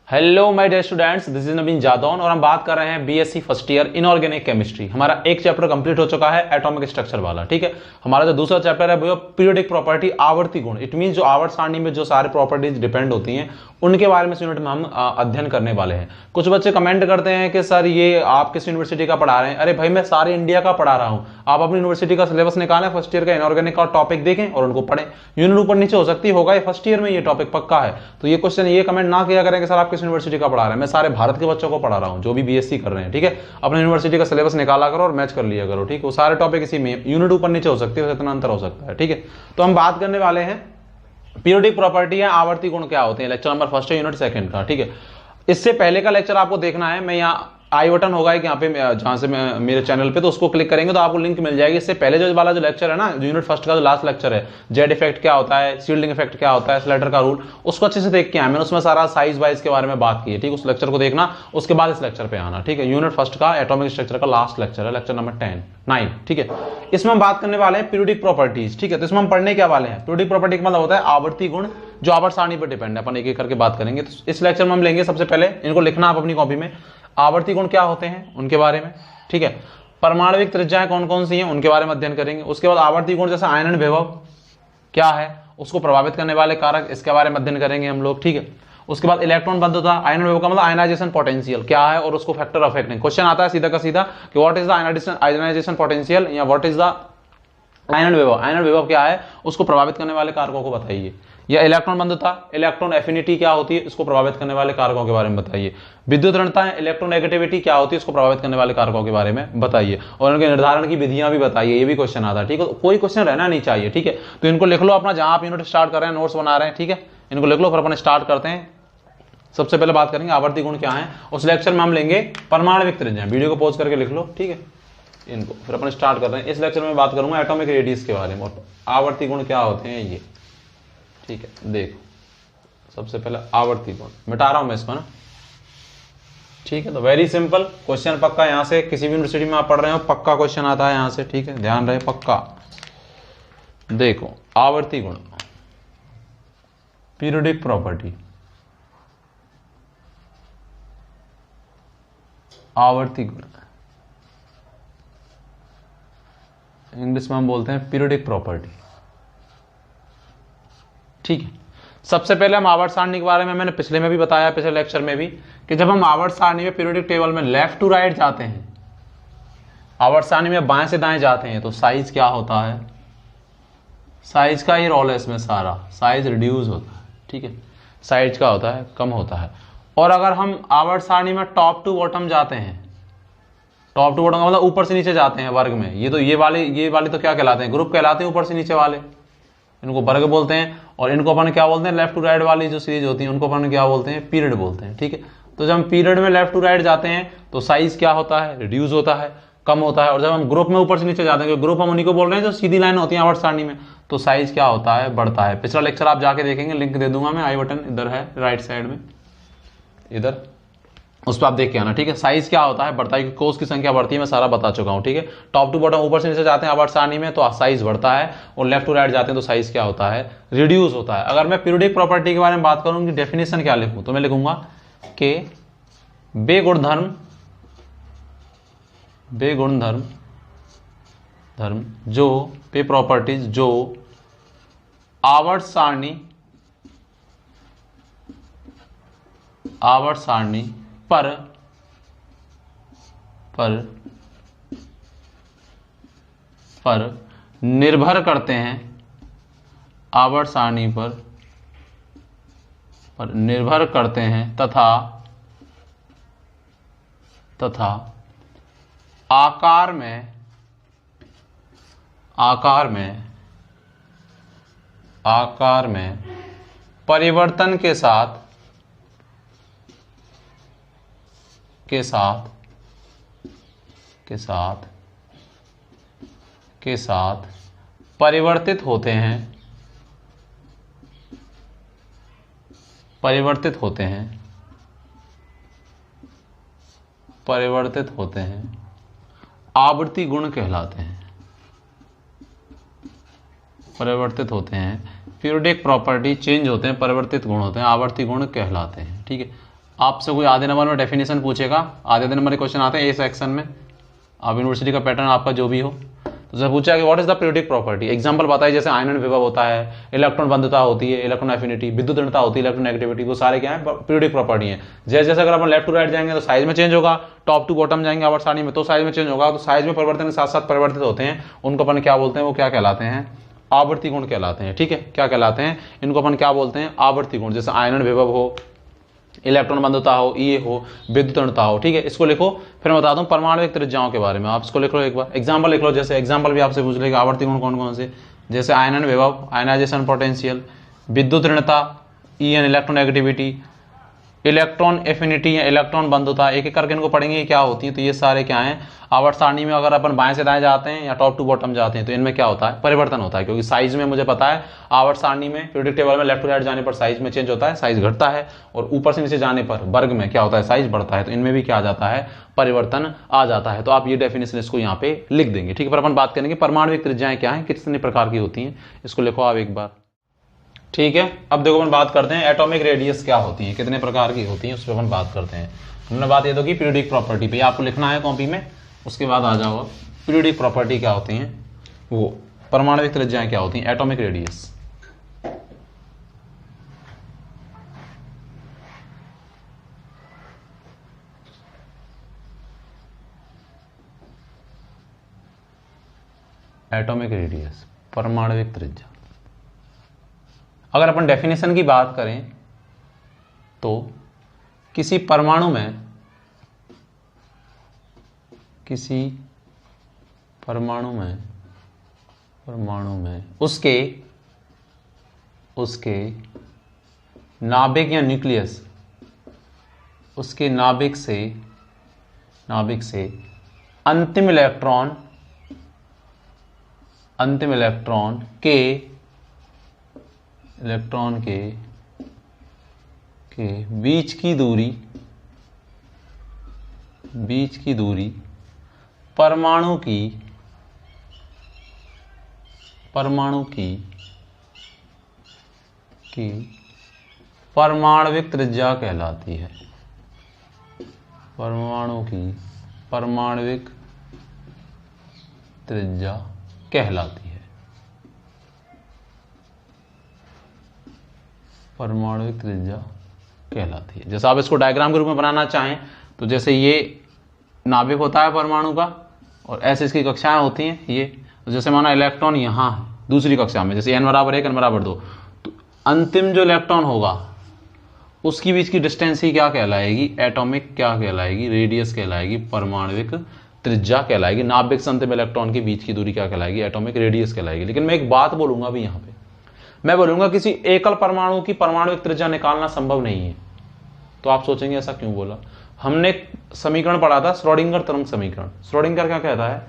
Hello my dear students, this is Naveen Jadaun और हम बात कर रहे हैं BSc first year inorganic chemistry. हमारा एक चैप्टर कंप्लीट हो चुका है एटॉमिक स्ट्रक्चर वाला। ठीक है, हमारा जो दूसरा चैप्टर है वो पीरियोडिक प्रॉपर्टी, आवर्ती गुण। इट मीन जो आवर्त सारणी में जो सारे प्रॉपर्टीज डिपेंड होती हैं उनके बारे में इस यूनिट में हम अध्ययन करने वाले हैं। कुछ बच्चे कमेंट करते हैं कि सर ये आप किस यूनिवर्सिटी का पढ़ा रहे हैं। अरे भाई, मैं सारे इंडिया का पढ़ा रहा हूँ। आप अपनी यूनिवर्सिटी का सिलेबस निकालें, फर्स्ट ईयर का इनऑर्गेनिक का टॉपिक देखें और उनको पढ़ें। यूनिट ऊपर नीचे हो सकती होगा, ये फर्स्ट ईयर में ये टॉपिक पक्का है। तो ये क्वेश्चन, ये कमेंट ना किया करें कि सर आप किस यूनिवर्सिटी का पढ़ा रहे हैं। मैं सारे भारत के बच्चों को पढ़ा रहा हूँ जो भी बीएससी कर रहे हैं। ठीक है, अपने यूनिवर्सिटी का सिलेबस निकाला करो और मैच कर लिया करो। ठीक है, वो सारे टॉपिक इसी में, यूनिट ऊपर नीचे हो सकती है, इतना अंतर हो सकता है। ठीक है, तो हम बात करने वाले हैं पीरियोडिक प्रॉपर्टी है, आवर्ती गुण क्या होते हैं। लेक्चर नंबर फर्स्ट है, यूनिट सेकंड का। ठीक है, इससे पहले का लेक्चर आपको देखना है। मैं यहाँ आई बटन होगा यहाँ पे, जहां से मैं मेरे चैनल पे, तो उसको क्लिक करेंगे तो आपको लिंक मिल जाएगी। इससे पहले जो वाला जो लेक्चर है ना, जो यूनिट फर्स्ट का जो लास्ट लेक्चर है, जेड इफेक्ट क्या होता है, शील्डिंग इफेक्ट क्या होता है, स्लेटर का रूल, उसको अच्छे से देख के आया। मैंने उसमें सारा साइज वाइज के बारे में बात की है। ठीक है, उस लेक्चर को देखना, उसके बाद इस लेक्चर पे आना। ठीक है, यूनिट फर्स्ट का एटॉमिक स्ट्रक्चर का लास्ट लेक्चर है, लेक्चर नंबर 9। ठीक है, इसमें हम बात करने वाले हैं पीरियोडिक प्रॉपर्टीज। ठीक है, तो इसमें हम पढ़ने क्या वाले हैं, पीरियोडिक प्रॉपर्टी का मतलब होता है आवर्ती गुण जो आवर्त सारणी पर डिपेंड है। अपन एक एक करके बात करेंगे। तो इस लेक्चर में हम लेंगे सबसे पहले, इनको लिखना आप अपनी कॉपी में, आवर्ती गुण क्या होते हैं उनके बारे में। ठीक है, परमाणविक त्रिज्याएं कौन कौन सी हैं उनके बारे में अध्ययन करेंगे। उसके बाद आवर्ती गुण जैसे आयनन विभव क्या है, उसको प्रभावित करने वाले कारक, इसके बारे में अध्ययन करेंगे हम लोग। ठीक है, उसके बाद इलेक्ट्रॉन बंधुता, आयनन विभव का मतलब आयनाइजेशन पोटेंशियल क्या है और उसको फैक्टर ऑफ अफेक्टिंग। क्वेश्चन आता है सीधा का सीधा कि what is the ionization potential या व्हाट इज द आयनन विभव। आयनन विभव क्या है, उसको प्रभावित करने वाले कारकों को बताइए। या इलेक्ट्रॉन बंधुता, इलेक्ट्रॉन एफिनिटी क्या होती है, इसको प्रभावित करने वाले कारकों के बारे में बताइए। विद्युत ऋणता, इलेक्ट्रोनेगेटिविटी क्या होती है, इसको प्रभावित करने वाले कारकों के बारे में बताइए। और उनके निर्धारण की विधियां भी बताइए। ये भी क्वेश्चन आता है। ठीक है, कोई क्वेश्चन रहना नहीं चाहिए। ठीक है, तो इनको लिख लो अपना, जहां आप यूनिट स्टार्ट कर रहे हैं, नोट्स बना रहे हैं। ठीक है, इनको लिख लो, फिर अपन स्टार्ट करते हैं। सबसे पहले बात करेंगे आवर्ती गुण क्या है। उस लेक्चर में हम लेंगे परमाणविक त्रिज्याएं। वीडियो को पॉज करके लिख लो। ठीक है, इनको फिर अपन स्टार्ट कर रहे हैं। इस लेक्चर में बात करूंगा एटॉमिक रेडियस के बारे में और आवर्ती गुण क्या होते हैं ये। ठीक है, देखो सबसे पहले आवर्ती गुण मिटा रहा हूं मैं इसको ना। ठीक है, तो वेरी सिंपल क्वेश्चन, पक्का यहां से किसी भी यूनिवर्सिटी में आप पढ़ रहे हो पक्का क्वेश्चन आता है यहां से। ठीक है, ध्यान रहे पक्का। देखो आवर्ती गुण, पीरियोडिक प्रॉपर्टी, आवर्ती गुण, इंग्लिश में हम बोलते हैं पीरियोडिक प्रॉपर्टी। ठीक है, सबसे पहले हम आवर्त सारणी के बारे में, मैंने पिछले में भी बताया, पिछले लेक्चर में भी, कि जब हम आवर्त सारणी में पीरियोडिक टेबल में लेफ्ट टू राइट जाते हैं, आवर्त सारणी में बाएं से दाएं जाते हैं, तो साइज क्या होता है, साइज का ही रोल है इसमें सारा, साइज रिड्यूस होता है। ठीक है, साइज का होता है, कम होता है। और अगर हम आवर्त सारणी में टॉप टू बॉटम जाते हैं, टॉप टू बॉटम का मतलब ऊपर से नीचे जाते हैं वर्ग में, ये तो ये वाले तो क्या कहलाते हैं, ग्रुप कहलाते हैं, ऊपर से नीचे वाले, इनको वर्ग बोलते हैं। और इनको अपन क्या बोलते हैं, लेफ्ट टू राइट वाली जो सीरीज होती है उनको अपन क्या बोलते हैं, पीरियड बोलते हैं। ठीक है, तो जब हम पीरियड में लेफ्ट टू राइट जाते हैं तो साइज क्या होता है, रिड्यूस होता है, कम होता है। और जब हम ग्रुप में ऊपर से नीचे जाते हैं, ग्रुप हम उन्हीं को बोल रहे हैं जो सीधी लाइन होती है आवर्त सारणी में, तो साइज क्या होता है, बढ़ता है। पिछला लेक्चर आप जाके देखेंगे, लिंक दे दूंगा मैं, आई बटन इधर है राइट साइड में, इधर, उस पर आप देख के आना। ठीक है, साइज क्या होता है, बढ़ता है, कोष की संख्या बढ़ती है, मैं सारा बता चुका हूं। ठीक है, टॉप टू बॉटम ऊपर से नीचे जाते हैं आवर्त सारणी में तो साइज बढ़ता है, और लेफ्ट टू राइट जाते हैं तो साइज क्या होता है, रिड्यूस होता है। अगर मैं पीरियोडिक प्रॉपर्टी के बारे में बात करूं कि डेफिनेशन क्या लिखूं, तो मैं लिखूंगा कि बेगुणधर्म जो पे प्रॉपर्टीज जो आवर्त सारणी पर निर्भर करते हैं, आवर्त सारणी पर निर्भर करते हैं तथा आकार में परिवर्तन के साथ परिवर्तित होते हैं, आवर्ती गुण कहलाते हैं। परिवर्तित होते हैं, पीरियोडिक प्रॉपर्टी चेंज होते हैं, परिवर्तित गुण होते हैं, आवर्ती गुण कहलाते हैं। ठीक है, आपसे कोई आधे नंबर में डेफिनेशन पूछेगा, आधे नंबर के क्वेश्चन आते हैं ए सेक्शन में, आप यूनिवर्सिटी का पैटर्न आपका जो भी हो, तो जब पूछा कि what is the periodic property, example बताइए, जैसे आयनन विभव होता है, इलेक्ट्रॉन बंधुता होती है, इलेक्ट्रॉन एफिनिटी, विद्युत ऋणता होती है, इलेक्ट्रॉन नेगेटिविटी, वो सारे क्या है पीरियोडिक प्रॉपर्टी है। जैसे जैसे अगर अपन लेफ्ट टू राइट जाएंगे तो साइज में चेंज होगा, टॉप टू बॉटम जाएंगे आवर्त सारणी में तो साइज में चेंज होगा। तो साइज में परिवर्तन के साथ साथ परिवर्तित होते हैं, उनको अपन क्या बोलते हैं, वो क्या कहलाते हैं, आवर्ती गुण कहलाते हैं। ठीक है, क्या कहलाते हैं, इनको अपन क्या बोलते हैं, आवर्ती गुण। जैसे आयनन विभव हो, इलेक्ट्रॉन बंधुता हो, ये हो, विद्युत ऋणता हो। ठीक है, इसको लिखो, फिर मैं बता दूं परमाणविक त्रिज्याओं के बारे में, आप इसको लिख लो एक बार, एग्जांपल लिख लो। जैसे एग्जांपल भी आपसे पूछ लेगा आवर्ती गुण कौन कौन से, जैसे आयनन विभव, आयनाइजेशन पोटेंशियल, विद्युत ऋणता, EN electron negativity, electron affinity या इलेक्ट्रॉन बंधुता, एक एक करके इनको पढ़ेंगे क्या होती है। तो ये सारे क्या हैं, आवर्त सारणी में अगर अपन बाएं से दाएं जाते हैं या टॉप टू बॉटम जाते हैं तो इनमें क्या होता है, परिवर्तन होता है। क्योंकि साइज में मुझे पता है आवर्त सारणी में पीरियोडिक टेबल में लेफ्ट टू राइट जाने पर साइज में चेंज होता है, साइज घटता है, और ऊपर से नीचे जाने पर वर्ग में क्या होता है, साइज बढ़ता है। तो इनमें भी क्या आ जाता है, परिवर्तन आ जाता है। तो आप ये डेफिनेशन इसको यहाँ पे लिख देंगे। ठीक है, पर अपन बात करेंगे परमाणविक त्रिज्याएं क्या है, कितने प्रकार की होती हैं, इसको लिखो आप एक बार। ठीक है, अब देखो अपन बात करते हैं एटॉमिक रेडियस क्या होती है, कितने प्रकार की होती है, उस पर अपन बात करते हैं। हमने बात ये तो की पीरियोडिक प्रॉपर्टी पे, आपको लिखना है कॉपी में, उसके बाद आ जाओ पीरियोडिक प्रॉपर्टी क्या होती हैं, वो परमाणविक त्रिज्याएं क्या होती हैं, एटॉमिक रेडियस। एटॉमिक रेडियस, परमाणविक त्रिज्या। अगर अपन डेफिनेशन की बात करें तो किसी परमाणु में, किसी परमाणु में उसके नाभिक या न्यूक्लियस, उसके नाभिक से अंतिम इलेक्ट्रॉन के बीच की दूरी परमाणु की परमाणविक त्रिज्या कहलाती है। परमाणु की परमाणविक त्रिज्या कहलाती है। परमाणविक त्रिज्या कहलाती है। जैसे आप इसको डायग्राम के रूप में बनाना चाहें तो जैसे ये नाभिक होता है परमाणु का, और ऐसे इसकी कक्षाएं होती हैं। ये तो जैसे माना इलेक्ट्रॉन यहाँ है दूसरी कक्षा में, जैसे n बराबर 1 n बराबर 2, तो अंतिम जो इलेक्ट्रॉन होगा उसकी बीच की डिस्टेंस ही क्या कहलाएगी, एटॉमिक क्या कहलाएगी, रेडियस कहलाएगी, परमाणविक त्रिज्या कहलाएगी। नाभिक से अंतिम इलेक्ट्रॉन के बीच की दूरी क्या कहलाएगी, एटॉमिक रेडियस कहलाएगी। लेकिन मैं एक बात बोलूंगा भी यहाँ पे, मैं बोलूंगा किसी एकल परमाणु की परमाणविक त्रिज्या निकालना संभव नहीं है। तो आप सोचेंगे ऐसा क्यों बोला, हमने समीकरण पढ़ा था श्रोडिंगर तरंग समीकरण। श्रोडिंगर क्या कहता है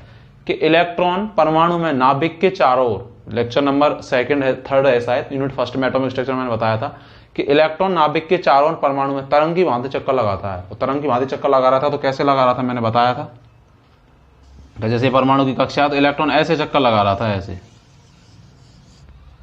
कि इलेक्ट्रॉन परमाणु में नाभिक के चारों ओर, लेक्चर नंबर 2 है 3 ऐसा है, यूनिट 1 में एटॉमिक स्ट्रक्चर मैंने बताया था कि इलेक्ट्रॉन नाभिक के चारों ओर परमाणु में तरंग की भांति चक्कर लगाता है। और तरंग की भांति चक्कर लगा रहा था तो कैसे लगा रहा था, मैंने बताया था, जैसे परमाणु की कक्षा तो इलेक्ट्रॉन ऐसे चक्कर लगा रहा था,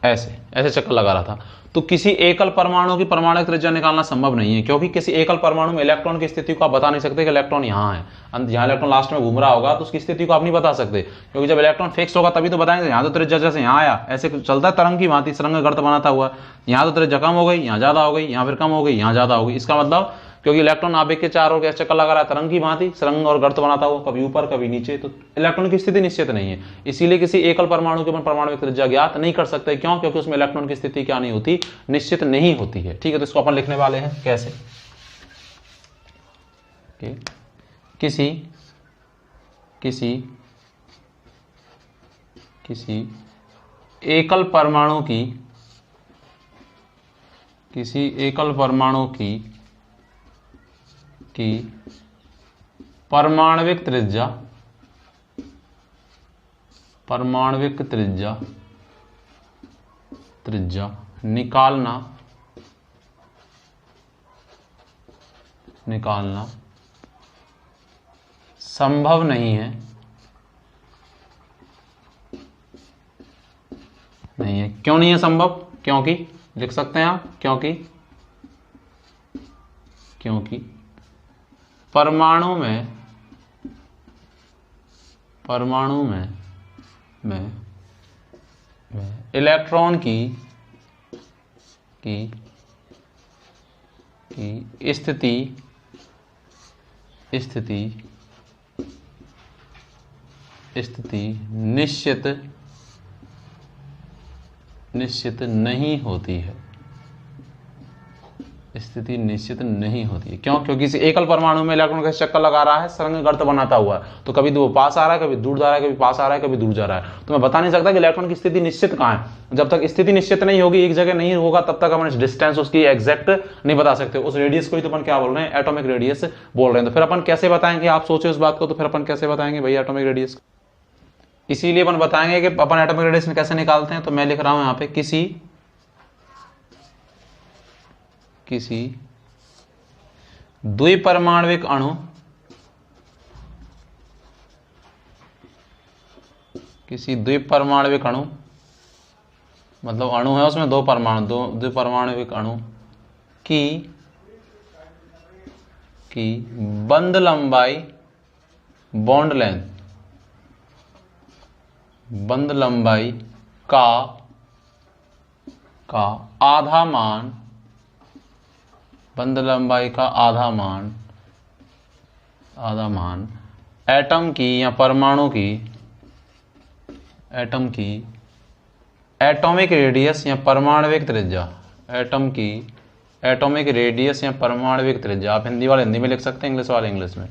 ऐसे चक्कर लगा रहा था। तो किसी एकल परमाणु की परमाणुक त्रिज्या निकालना संभव नहीं है, क्योंकि किसी एकल परमाणु में इलेक्ट्रॉन की स्थिति को आप बता नहीं सकते कि इलेक्ट्रॉन यहाँ है, जहां इलेक्ट्रॉन लास्ट में घूम रहा होगा तो उसकी स्थिति को आप नहीं बता सकते, क्योंकि जब इलेक्ट्रॉन फिक्स होगा तभी तो बताएंगे। यहाँ तो त्रिज्या जैसे यहाँ आया, ऐसे चलता है तरंग की भांति, तरंग गर्त बनाता हुआ, यहाँ तो त्रिज्या कम हो गई, यहाँ ज्यादा हो गई, यहाँ फिर कम हो गई, यहाँ ज्यादा हो गई। इसका मतलब क्योंकि इलेक्ट्रॉन नाभिक के चारों ओर चक्कर लगा रहा है तरंग की भांति, तरंग और गर्त बनाता हुआ, कभी ऊपर कभी नीचे, तो इलेक्ट्रॉन की स्थिति निश्चित नहीं है। इसीलिए किसी एकल परमाणु के परमाणुविक त्रिज्या ज्ञात नहीं कर सकते। क्यों? क्योंकि उसमें इलेक्ट्रॉन की स्थिति क्या नहीं होती, निश्चित नहीं होती है। ठीक है, तो इसको अपन लिखने वाले हैं कैसे, किसी एकल परमाणु की परमाणविक त्रिज्या निकालना संभव नहीं है, क्यों नहीं है संभव? क्योंकि लिख सकते हैं आप, क्योंकि परमाणु में इलेक्ट्रॉन की स्थिति निश्चित नहीं होती है। स्थिति निश्चित नहीं होती है। क्यों? क्योंकि इस एकल परमाणु में इलेक्ट्रॉन का चक्कर लगा रहा है, सरंग गर्त बनाता हुआ है, तो कभी वो पास आ रहा है, कभी दूर जा रहा है, कभी पास आ रहा है, कभी दूर जा रहा है। तो मैं बता नहीं सकता कि इलेक्ट्रॉन की स्थिति निश्चित कहाँ है। जब तक स्थिति निश्चित नहीं होगी, एक जगह नहीं होगा, तब तक अपन डिस्टेंस उसकी एग्जैक्ट नहीं बता सकते। उस रेडियस को ही तो अपन क्या बोल रहे हैं? एटॉमिक रेडियस बोल रहे हैं। तो फिर अपन कैसे बताएंगे? आप सोचे उस बात को, तो फिर अपन कैसे बताएंगे भाई एटॉमिक रेडियस? इसीलिए अपन बताएंगे कि अपन एटॉमिक रेडियस में कैसे निकालते हैं। तो मैं लिख रहा हूं यहां पे किसी द्विपरमाणविक अणु मतलब अणु है उसमें दो परमाणु, द्विपरमाणविक अणु की बंध लंबाई का आधा मान, बंध लंबाई का आधा मान एटम की या परमाणु की एटॉमिक रेडियस या परमाणविक त्रिज्या, एटम की एटॉमिक रेडियस या परमाणविक त्रिज्या, आप हिंदी वाले हिंदी में लिख सकते हैं, इंग्लिश वाले इंग्लिश में,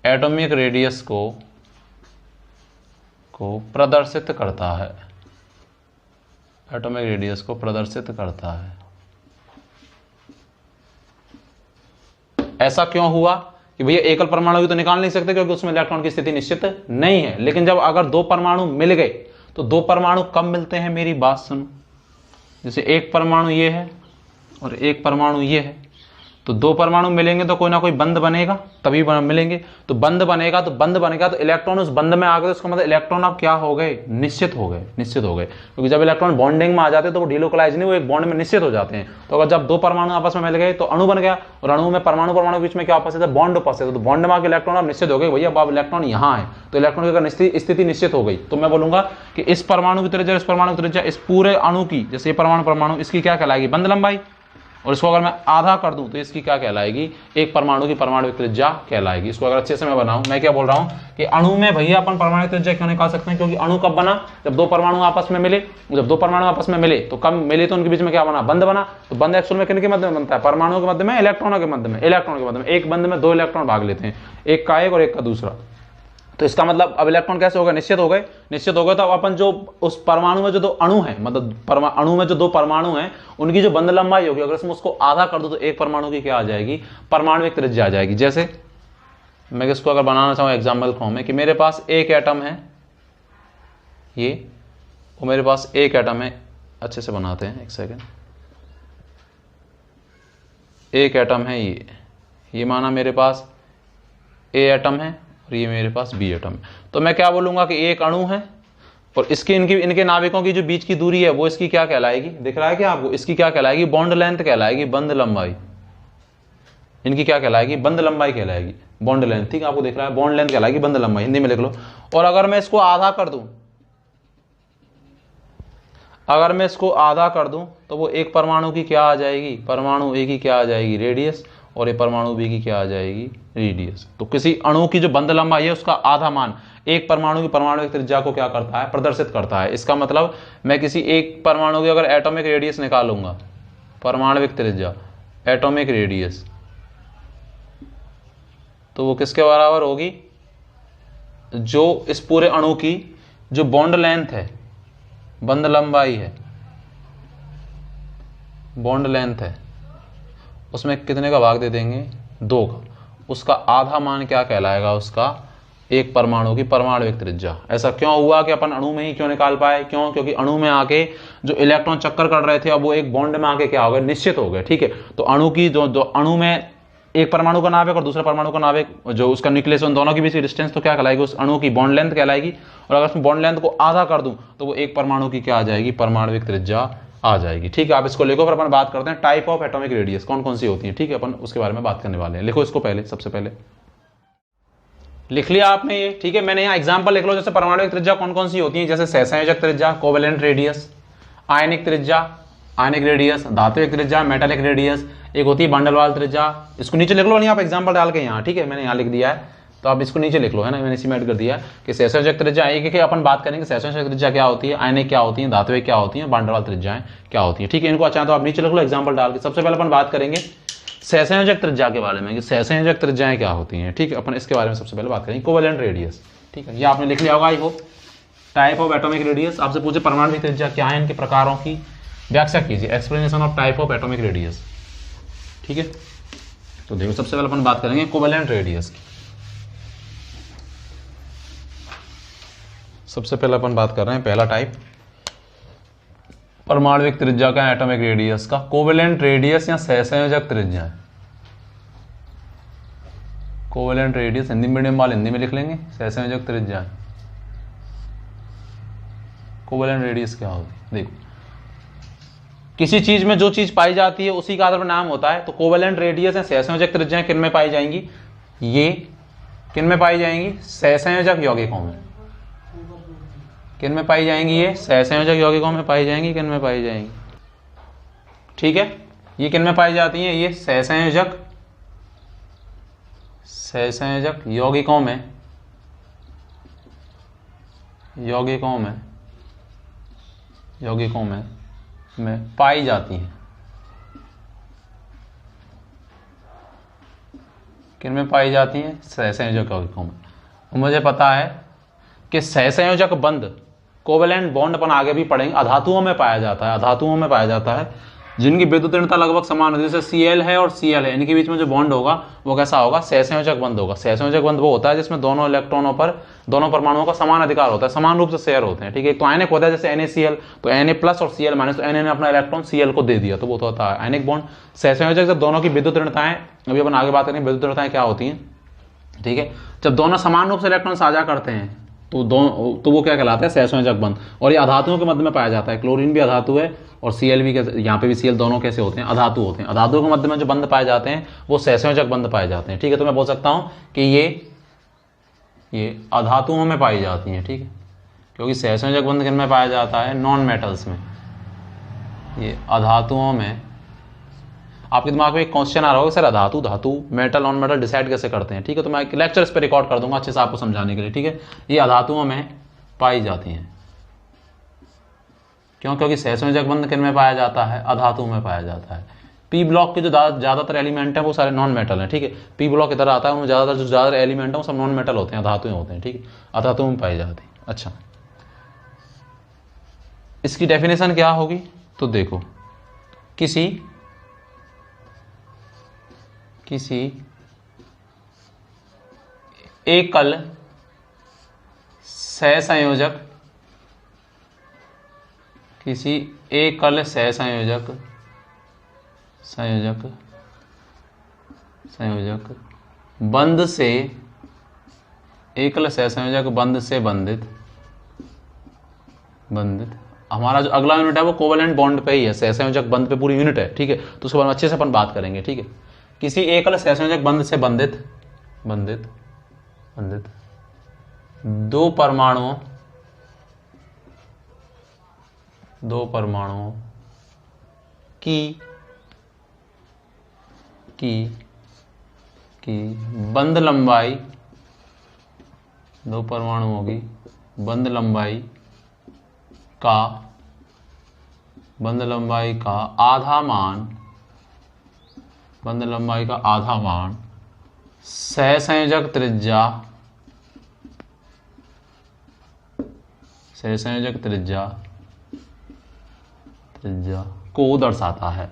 एटॉमिक रेडियस को प्रदर्शित करता है। एटॉमिक रेडियस को प्रदर्शित करता है। ऐसा क्यों हुआ कि भैया एकल परमाणु भी तो निकाल नहीं सकते क्योंकि उसमें इलेक्ट्रॉन की स्थिति निश्चित नहीं है। लेकिन जब अगर दो परमाणु मिल गए तो दो परमाणु कब मिलते हैं? मेरी बात सुनो। जैसे एक परमाणु ये है और एक परमाणु ये है, तो दो परमाणु मिलेंगे तो कोई ना कोई बंध बनेगा, तभी मिलेंगे। तो बंध बनेगा तो इलेक्ट्रॉन उस बंध में आ गए, उसका मतलब इलेक्ट्रॉन अब क्या हो गए? निश्चित हो गए। क्योंकि जब इलेक्ट्रॉन बॉन्डिंग में आ जाते हैं तो वो डिलोकलाइज नहीं, वो एक बॉन्ड में निश्चित हो जाते हैं। तो अगर जब दो परमाणु आपस में मिल गए तो अणु बन गया, और अणु में परमाणु के बीच में क्या उपस्थित है? बॉन्ड उपस्थित है। तो बॉन्ड में आके इलेक्ट्रॉन अब निश्चित हो गए, भैया अब इलेक्ट्रॉन यहाँ है, तो इलेक्ट्रॉन की अगर स्थिति निश्चित हो गई तो मैं बोलूंगा कि इस परमाणु की त्रिज्या, इस परमाणु की त्रिज्या, इस पूरे अणु की, जैसे ये परमाणु इसकी क्या कहलाएगी? बंध लंबाई। और इसको अगर मैं आधा कर दूं तो इसकी क्या कहलाएगी? एक परमाणु की परमाणु त्रिज्या कहलाएगी। इसको अगर अच्छे से मैं बनाऊं, मैं क्या बोल रहा हूं कि अणु में भैया अपन परमाणु त्रिज्या क्यों निकाल सकते हैं? क्योंकि अणु कब बना? जब दो परमाणु आपस में मिले। जब दो परमाणु आपस में मिले तो कब मिले? तो उनके बीच में क्या बना? बंध बना। तो बंध एक्चुअल में किन के मध्य में बनता है? परमाणुओं के मध्य में, इलेक्ट्रॉनों के मध्य में। एक बंध में दो इलेक्ट्रॉन भाग लेते हैं, एक का एक और एक का दूसरा। तो इसका मतलब अब इलेक्ट्रॉन कैसे हो गए? निश्चित हो गए। तो अब अपन जो उस परमाणु में जो दो अणु हैं, मतलब अणु में जो दो परमाणु हैं, उनकी जो बंध लंबाई होगी, अगर इसमें उसको आधा कर दो तो एक परमाणु की क्या आ जाएगी? परमाणुविक त्रिज्या आ जाएगी। जैसे मैं इसको अगर बनाना चाहूं एग्जाम्पल फॉर्म में कि मेरे पास एक एटम है ये, और मेरे पास एक एटम है, अच्छे से बनाते हैं, एक सेकेंड। एक एटम है ये माना मेरे पास ए एटम है और ये मेरे पास बी एटम है। तो मैं क्या बोलूंगा कि एक अणु है और इनके नाविकों की जो बीच की दूरी है वो इसकी क्या कहलाएगी? दिख रहा है क्या आपको? इसकी क्या कहलाएगी? बॉन्ड लेंथ कहलाएगी, बंध लंबाई। इनकी क्या कहलाएगी? बंध लंबाई कहलाएगी, बॉन्ड लेंथ। ठीक है, आपको दिख रहा है, बॉन्ड लेंथ कहलाएगी, बंध लंबाई, हिंदी में लिख लो। और अगर मैं इसको आधा कर दूं, तो वो एक परमाणु की क्या आ जाएगी? परमाणु ए की क्या आ जाएगी? रेडियस। और ये परमाणु बी की क्या आ जाएगी? रेडियस। तो किसी अणु की जो बंध लंबाई है उसका आधा मान एक परमाणु की परमाणुविक त्रिज्या को क्या करता है? प्रदर्शित करता है। इसका मतलब मैं किसी एक परमाणु की अगर एटॉमिक रेडियस निकालूंगा, परमाणुविक त्रिज्या, एटॉमिक रेडियस, तो वो किसके बराबर होगी? जो इस पूरे अणु की जो बॉन्ड लेंथ है, बंध लंबाई है, बॉन्ड लेंथ है, उसमें कितने का भाग दे देंगे? 2 का। उसका आधा मान क्या कहलाएगा? उसका एक परमाणु की परमाणुविक त्रिज्या। ऐसा क्यों हुआ कि अपन अणु में ही क्यों निकाल पाए? क्यों? क्योंकि अणु में आके जो इलेक्ट्रॉन चक्कर कर रहे थे अब वो एक बॉन्ड में आके क्या हो गए? निश्चित हो गए। ठीक है, तो अणु की जो अणु में एक परमाणु का नाभिक और दूसरा परमाणु का नाभिक, जो उसका न्यूक्लियस, उन दोनों के बीच की डिस्टेंस तो क्या कहलाएगी? उस अणु की बॉन्ड लेंथ कहलाएगी। और अगर उसमें बॉन्ड लेंथ को आधा कर दूं तो वो एक परमाणु की क्या आ जाएगी? परमाणुविक त्रिज्या आ जाएगी। ठीक है, आप इसको लिखो, फिर अपन बात करते हैं टाइप ऑफ एटॉमिक रेडियस कौन कौन सी होती है। ठीक है, अपन उसके बारे में बात करने वाले हैं। लिखो इसको पहले, सबसे पहले लिख लिया आपने ये। ठीक है, मैंने यहाँ एग्जांपल लिख लो, जैसे परमाणुविक त्रिज्या कौन कौन सी होती है, जैसे सहसंयोजक त्रिज्या, कोवेलेंट रेडियस, आयनिक त्रिज्या, आयनिक रेडियस, धात्विक त्रिज्या, मेटालिक रेडियस, एक होती है बंडलवाल त्रिज्या। इसको नीचे लिख लो, नहीं आप एग्जांपल डाल के यहाँ। ठीक है, मैंने यहाँ लिख दिया है, तो आप इसको नीचे लिख लो, है ना, मैंने इसी में ऐड कर दिया कि सहसंयोजक त्रिज्या एक अपन बात करेंगे सहसंयोजक त्रिज्या क्या होती है, आयनिक क्या होती है, धात्विक क्या होती है, बंडलवाल त्रिज्याएं क्या होती है। ठीक है, इनको अच्छा तो आप नीचे लिख लो एग्जाम्पल डाल के। सबसे पहले अपन बात करेंगे सहसंयोजक त्रिज्या के बारे में कि सहसंयोजक त्रिज्याएं क्या होती हैं। ठीक है, अपन इसके बारे में सबसे पहले बात करेंगे। कोवेलेंट रेडियस, ठीक है, ये आपने लिख लिया होगा I hope. Type of atomic radius, आपसे पूछे परमाणुविक त्रिज्या क्या है, इनके प्रकारों की व्याख्या कीजिए, explanation of type of atomic radius. ठीक है, तो देखो सबसे पहले अपन बात करेंगे कोवेलेंट रेडियस की। सबसे पहले अपन बात कर रहे हैं पहला टाइप परमाणुविक त्रिज्या का, एटॉमिक रेडियस का। कोवेलेंट रेडियस या सहसंयोजक त्रिज्या, कोवेलेंट रेडियस हिंदी मीडियम वाले हिंदी में लिख लेंगे, सहसंयोजक त्रिज्या। कोवेलेंट रेडियस क्या होती है, देखो किसी चीज में जो चीज पाई जाती है उसी का आधार पर नाम होता है। तो कोवेलेंट रेडियस या सहसंयोजक त्रिज्याएं किन में पाई जाएंगी, ये किन में पाई जाएंगी, सहसंयोजक यौगिकों में। किन में पाई जाएंगी, ये सहसंयोजक यौगिकों में पाई जाएंगी, किन में पाई जाएंगी। ठीक है, ये किन में पाई जाती हैं, ये सहसंयोजक यौगिकों में, यौगिकों में पाई जाती हैं। किन में पाई जाती हैं, सहसंयोजक यौगिकों में। मुझे पता है कि सहसंयोजक बंध कोवेलेंट बॉन्ड अपन आगे भी पढ़ेंगे, अधातुओं में पाया जाता है, अधातुओं में पाया जाता है जिनकी विद्युत ऋणता लगभग समान होती है। जैसे Cl है और Cl है, इनके बीच में जो बॉन्ड होगा वो कैसा होगा, सहसंयोजक बंध होगा। सहसंयोजक बंध वो होता है जिसमें दोनों इलेक्ट्रॉनों पर, दोनों परमाणुओं का समान अधिकार होता है, समान रूप से शेयर होते हैं। ठीक है, तो आयनिक होता है जैसे NaCl, तो Na प्लस और Cl माइनस, तो Na ने अपना इलेक्ट्रॉन Cl को दे दिया, तो वो तो होता है आयनिक बॉन्ड। सहसंयोजक जब दोनों की विद्युत ऋणताएं, अभी अपन आगे बात करेंगे विद्युत ऋणताएं क्या होती हैं। ठीक है, जब दोनों समान रूप से इलेक्ट्रॉन साझा करते हैं तो वो क्या कहलाता है, सहसंयोजक बंध। और ये अधातुओं के मध्य में पाया जाता है, क्लोरीन भी अधातु है और Cl भी, यहाँ पे भी Cl, दोनों कैसे होते हैं, अधातु होते हैं। अधातुओं के मध्य में जो बंध पाए जाते हैं वो सहसंयोजक बंध पाए जाते हैं। ठीक है, तो मैं बोल सकता हूँ कि ये अधातुओं में पाई जाती हैं। ठीक है, क्योंकि सहसंयोजक बंध किन में पाया जाता है, नॉन मेटल्स में, ये अधातुओं में। आपके दिमाग में एक क्वेश्चन आ रहा होगा, सर अधातु, धातु, मेटल, नॉन मेटल डिसाइड कैसे करते हैं। ठीक है, तो मैं एक लेक्चर इस पर रिकॉर्ड कर दूंगा अच्छे से आपको समझाने के लिए। ठीक है, ये अधातुओं में पाई जाती हैं। क्यों, क्योंकि सहसंयोजक बंध किन में पाया जाता है, अधातु में पाया जाता है। पी ब्लॉक के जो ज्यादातर एलिमेंट हैं वो सारे नॉन मेटल हैं। ठीक है, पी ब्लॉक इधर आता है, उनमें ज्यादातर एलिमेंट है वो सब नॉन मेटल होते हैं, अधातुएं होते हैं। ठीक है, अधातु में पाई जाती है। अच्छा, इसकी डेफिनेशन क्या होगी, तो देखो किसी एकल सहसंयोजक, किसी एकल सहसंयोजक बंध से, एकल सहसंयोजक बंध से बंधित, हमारा जो अगला यूनिट है वो कोवेलेंट बॉन्ड पे ही है, सहसंयोजक बंध पे पूरी यूनिट है। ठीक है, तो उसके बारे में अच्छे से अपन बात करेंगे। ठीक है, किसी एकल सहसंयोजक बंध से बंधित दो परमाणुओं की बंध लंबाई, दो परमाणुओं की बंध लंबाई का आधा मान, बंध लंबाई का आधा मान सहसंयोजक त्रिज्या को दर्शाता है।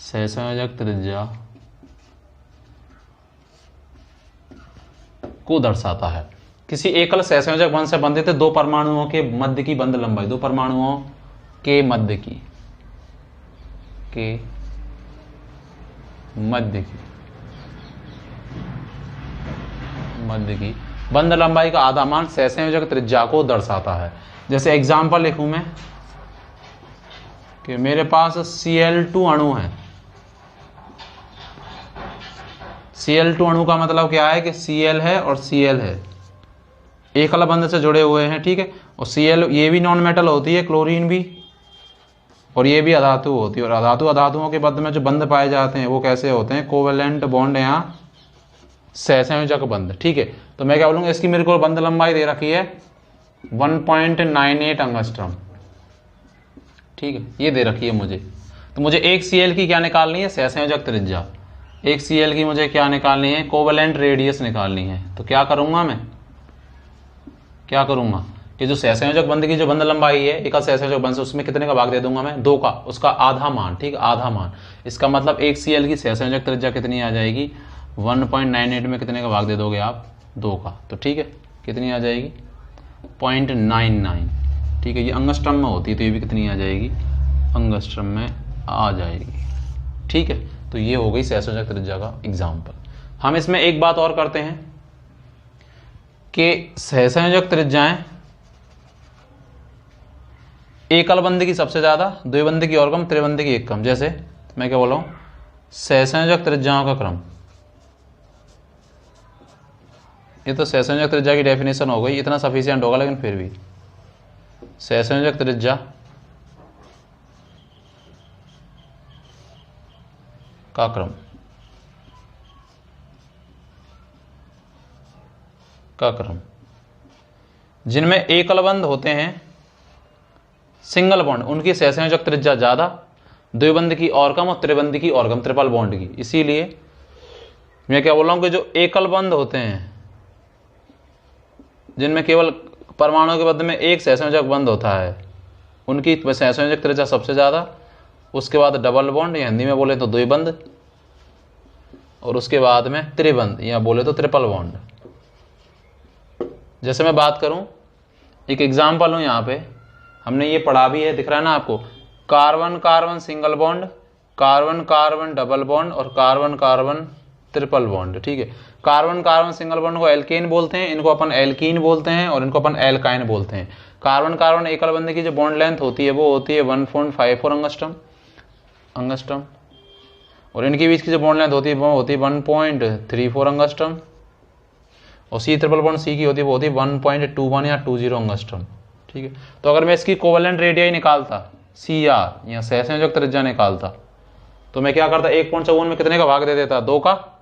सहसंयोजक त्रिज्या को दर्शाता है। किसी एकल सहसंयोजक बंध से बंधित दो परमाणुओं के मध्य की बंध लंबाई, दो परमाणुओं के मध्य की बंध लंबाई का आधा मान सहसंयोजक त्रिज्या को दर्शाता है। जैसे एग्जांपल लिखूं मैं, कि मेरे पास Cl2 अणु है। Cl2 अणु का मतलब क्या है कि Cl है और Cl है, एकल बंध से जुड़े हुए हैं, ठीक है। और Cl ये भी नॉन मेटल होती है, क्लोरीन भी, और ये भी अधातु होती है। और अधातुओं के बंध में जो बंध पाए जाते हैं वो कैसे होते हैं, कोवेलेंट बॉन्ड या सहसंयोजक बंध, ठीक है। तो मैं क्या बोलूँगा, इसकी मेरे को बंध लंबाई दे रखी है 1.98 एंगस्ट्रॉम, ठीक है, ये दे रखी है मुझे। तो मुझे एक Cl की क्या निकालनी है, सहसंयोजक त्रिज्या। एक Cl की मुझे क्या निकालनी है, कोवेलेंट रेडियस निकालनी है। तो क्या करूँगा मैं, क्या करूँगा कि जो सहसंयोजक बंध की जो बंध लंबाई है एकल सहसंयोजक बंध से, उसमें कितने का भाग दे दूंगा मैं, 2 का, उसका आधा मान, ठीक है, आधा मान। इसका मतलब एक Cl की सहसंयोजक त्रिज्या कितनी आ जाएगी, 1.98 में कितने का भाग दे दोगे आप, 2 का। तो ठीक है, कितनी आ जाएगी, 0.99, ठीक है। ये अंगस्ट्रम में होती है तो ये भी कितनी आ जाएगी, अंगस्ट्रम में आ जाएगी, ठीक है। तो ये हो गई सहसंयोजक त्रिज्या का एग्जाम्पल। हम इसमें एक बात और करते हैं कि सहसंयोजक त्रिज्याएं एकल बंध की सबसे ज्यादा, द्विबंध की और कम, त्रिबंध की एक कम। जैसे मैं क्या बोल रहा हूं, सहसंयोजक त्रिज्याओं का क्रम, ये तो सहसंयोजक त्रिज्या की डेफिनेशन हो गई, इतना सफिशिएंट होगा, लेकिन फिर भी सहसंयोजक त्रिज्या का क्रम, जिनमें एकल बंध होते हैं, सिंगल बॉन्ड, उनकी सहसंयोजक त्रिज्या ज्यादा, द्विबंध की और कम, और त्रिबंध की और कम, ट्रिपल बॉन्ड की। इसीलिए मैं क्या बोल रहा हूं कि जो एकल बंध होते हैं, जिनमें केवल परमाणु के बंध में एक सहसंयोजक बंध होता है, उनकी सहसंयोजक त्रिज्या सबसे ज्यादा, उसके बाद डबल बॉन्ड या हिंदी में बोले तो द्विबंध, और उसके बाद में त्रिबंध या बोले तो ट्रिपल बॉन्ड। जैसे मैं बात करूं, एक एग्जाम्पल हूं, यहाँ पे हमने ये पढ़ा भी है, दिख रहा है ना आपको, carbon carbon single bond, carbon carbon double bond, और कार्बन कार्बन ट्रिपल बॉन्ड, ठीक है। कार्बन कार्बन सिंगल बॉन्ड को एल्केन बोलते हैं, इनको अपन एल्कीन बोलते हैं, और इनको अपन एल्काइन बोलते हैं। कार्बन कार्बन एकल बंध की जो बॉन्ड लेंथ होती है वो होती है 1.54 अंगस्ट्रम, और इनके बीच की जो बॉन्ड लेंथ होती है वो होती है 1.34 अंगस्ट्रम, और सी ट्रिपल बॉन्ड सी की होती है वो होती है 1.21 या 20 अंगस्ट्रम, ठीक है। तो अगर मैं इसकी कोवेलेंट रेडियाई निकालता, Cr या सहसंयोजक त्रिज्या निकालता, तो मैं क्या करता, 1.54 में कितने का भाग दे देता, 2 का,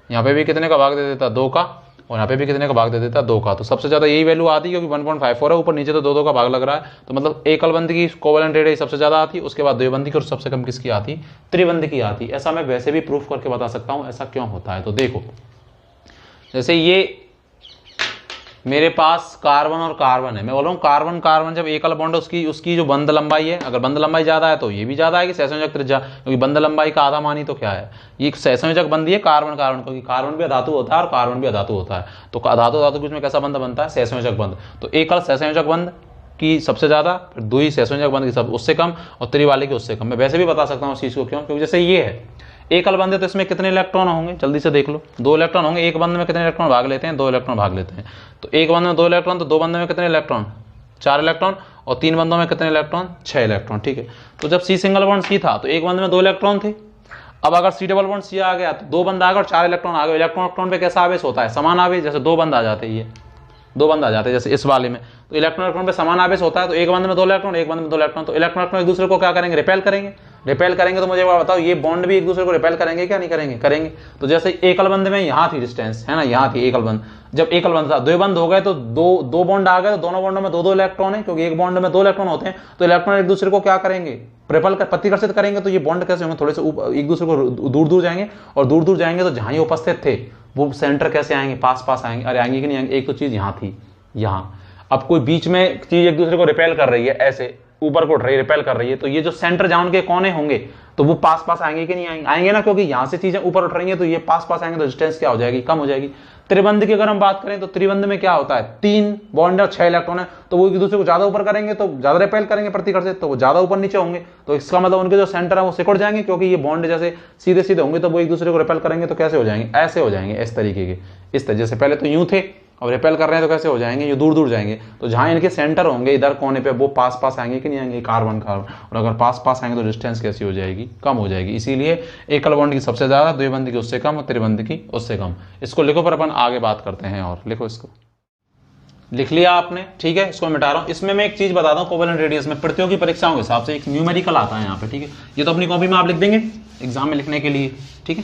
यहाँ पे भी कितने का भाग दे देता, 2 का, और यहाँ पे भी कितने का भाग दे देता, 2 का। तो सबसे ज्यादा यही वैल्यू आती है, क्योंकि 1.54 है, ऊपर नीचे तो 2 का भाग लग रहा है। तो मतलब एकल बंध की कोवेलेंट रेडियाई सबसे ज्यादा आती है, उसके बाद द्विबंध की, और सबसे कम किसकी आती, त्रिबंध की आती। ऐसा मैं वैसे भी प्रूफ करके बता सकता हूँ ऐसा क्यों होता है। तो देखो, जैसे ये मेरे पास कार्बन और कार्बन है, मैं बोल रहा हूँ कार्बन कार्बन जब एकल बॉन्ड, उसकी जो बंध लंबाई है, अगर बंध लंबाई ज्यादा है तो ये भी ज्यादा आएगी सहसंयोजक त्रिज्या, क्योंकि बंध लंबाई का आधा मानी तो क्या है, ये सहसंयोजक बंधी है कार्बन कार्बन, क्योंकि कार्बन भी अधातु होता है और कार्बन भी अधातु होता है। तो अधातु धातु के बीच में कैसा बंध बनता है, सहसंयोजक बंध। तो एकल सहसंयोजक बंध की सबसे ज्यादा, फिर द्वि सहसंयोजक बंध की सब उससे कम, और त्रिवाली की उससे कम। मैं वैसे भी बता सकता हूँ उस चीज को, क्यों, क्योंकि जैसे ये है एकल बंध है तो इसमें कितने इलेक्ट्रॉन होंगे, जल्दी से देख लो, 2 इलेक्ट्रॉन होंगे। एक बंध में कितने इलेक्ट्रॉन भाग लेते हैं, 2 इलेक्ट्रॉन भाग लेते हैं। तो एक बंध में 2 इलेक्ट्रॉन, तो 2 बंध में कितने इलेक्ट्रॉन, 4 इलेक्ट्रॉन, और 3 बंधों में कितने इलेक्ट्रॉन, 6 इलेक्ट्रॉन, ठीक है। तो जब सी सिंगल बॉन्ड सी था तो एक बंध में 2 इलेक्ट्रॉन थे। अब अगर सी डबल बॉन्ड सी आ गया तो 2 बंध आ गए और 4 इलेक्ट्रॉन आ गए। इलेक्ट्रॉन पे कैसा आवेश होता है, समान आवेश। जैसे 2 बंध आ जाते हैं, ये 2 बंध आ जाते हैं जैसे इस वाले में, तो इलेक्ट्रॉन पे समान आवेश होता है। तो एक बंध में 2 इलेक्ट्रॉन, एक बंध में 2 इलेक्ट्रॉन, तो इलेक्ट्रॉन एक दूसरे को क्या करेंगे, रिपेल करेंगे। रिपेल करेंगे तो मुझे बताओ, ये बॉन्ड भी एक दूसरे को रिपेल करेंगे क्या नहीं करेंगे, करेंगे। तो जैसे एकल बंध में यहाँ थी डिस्टेंस, है ना, यहाँ थी एकल बंध, जब एकल बंध था, द्विबंध हो गए तो दो बॉन्ड आ गए, तो दोनों बॉन्डों में 2-2 इलेक्ट्रॉन है, क्योंकि एक बॉन्ड में 2 इलेक्ट्रॉन होते हैं। तो इलेक्ट्रॉन एक दूसरे को क्या करेंगे, रिपेल कर, प्रतिकर्षित करेंगे। तो ये बॉन्ड कैसे होंगे, थोड़े से एक दूसरे को दूर दूर जाएंगे, और दूर दूर जाएंगे तो जहां ये उपस्थित थे वो सेंटर कैसे आएंगे, पास पास आएंगे। अरे आएंगे कि नहीं आएंगे, एक तो चीज यहाँ थी, यहाँ। अब कोई बीच में चीज एक दूसरे को रिपेल कर रही है, ऐसे ऊपर को उठ रही है, रिपेल कर रही है, तो ये जो सेंटर जहां उनके कोने होंगे तो वो पास पास आएंगे कि नहीं आएंगे, आएंगे ना, क्योंकि यहां से चीजें ऊपर उठ रही हैं तो ये पास पास आएंगे, तो डिस्टेंस क्या हो जाएगी, कम हो जाएगी। त्रिबंध की अगर हम बात करें तो त्रिबंध में क्या होता है, 3 बॉन्ड और 6 इलेक्ट्रॉन है, तो वो एक दूसरे को ज्यादा ऊपर करेंगे तो ज्यादा रिपेल करेंगे प्रतिकर्षित, तो वो ज्यादा ऊपर नीचे होंगे। तो इसका मतलब उनके जो सेंटर है वो सिकुड़ जाएंगे, क्योंकि ये बॉन्ड जैसे सीधे सीधे होंगे तो वो एक दूसरे को रिपेल करेंगे, तो कैसे हो जाएंगे, ऐसे हो जाएंगे, इस तरीके के, इस तरह। जैसे पहले तो यूं थे, अब रिपेल कर रहे हैं तो कैसे हो जाएंगे, ये दूर दूर जाएंगे, तो जहां इनके सेंटर होंगे इधर कोने पे वो पास पास आएंगे कि नहीं आएंगे, कार्बन कार्बन, और अगर पास पास आएंगे तो डिस्टेंस कैसी हो जाएगी, कम हो जाएगी। इसीलिए एकल बॉन्ड की सबसे ज्यादा, द्विबंध की उससे कम और त्रिबंध की उससे कम। इसको लिखो, पर अपन आगे बात करते हैं। और लिखो, इसको लिख लिया आपने, ठीक है। इसको मिटा रहा हूं। इसमें मैं एक चीज बताता हूं, कोवेलेंट रेडियस में प्रतियोगी परीक्षाओं के हिसाब से एक न्यूमेरिकल आता है यहाँ पे, ठीक है। ये तो अपनी कॉपी में आप लिख देंगे एग्जाम में लिखने के लिए, ठीक है।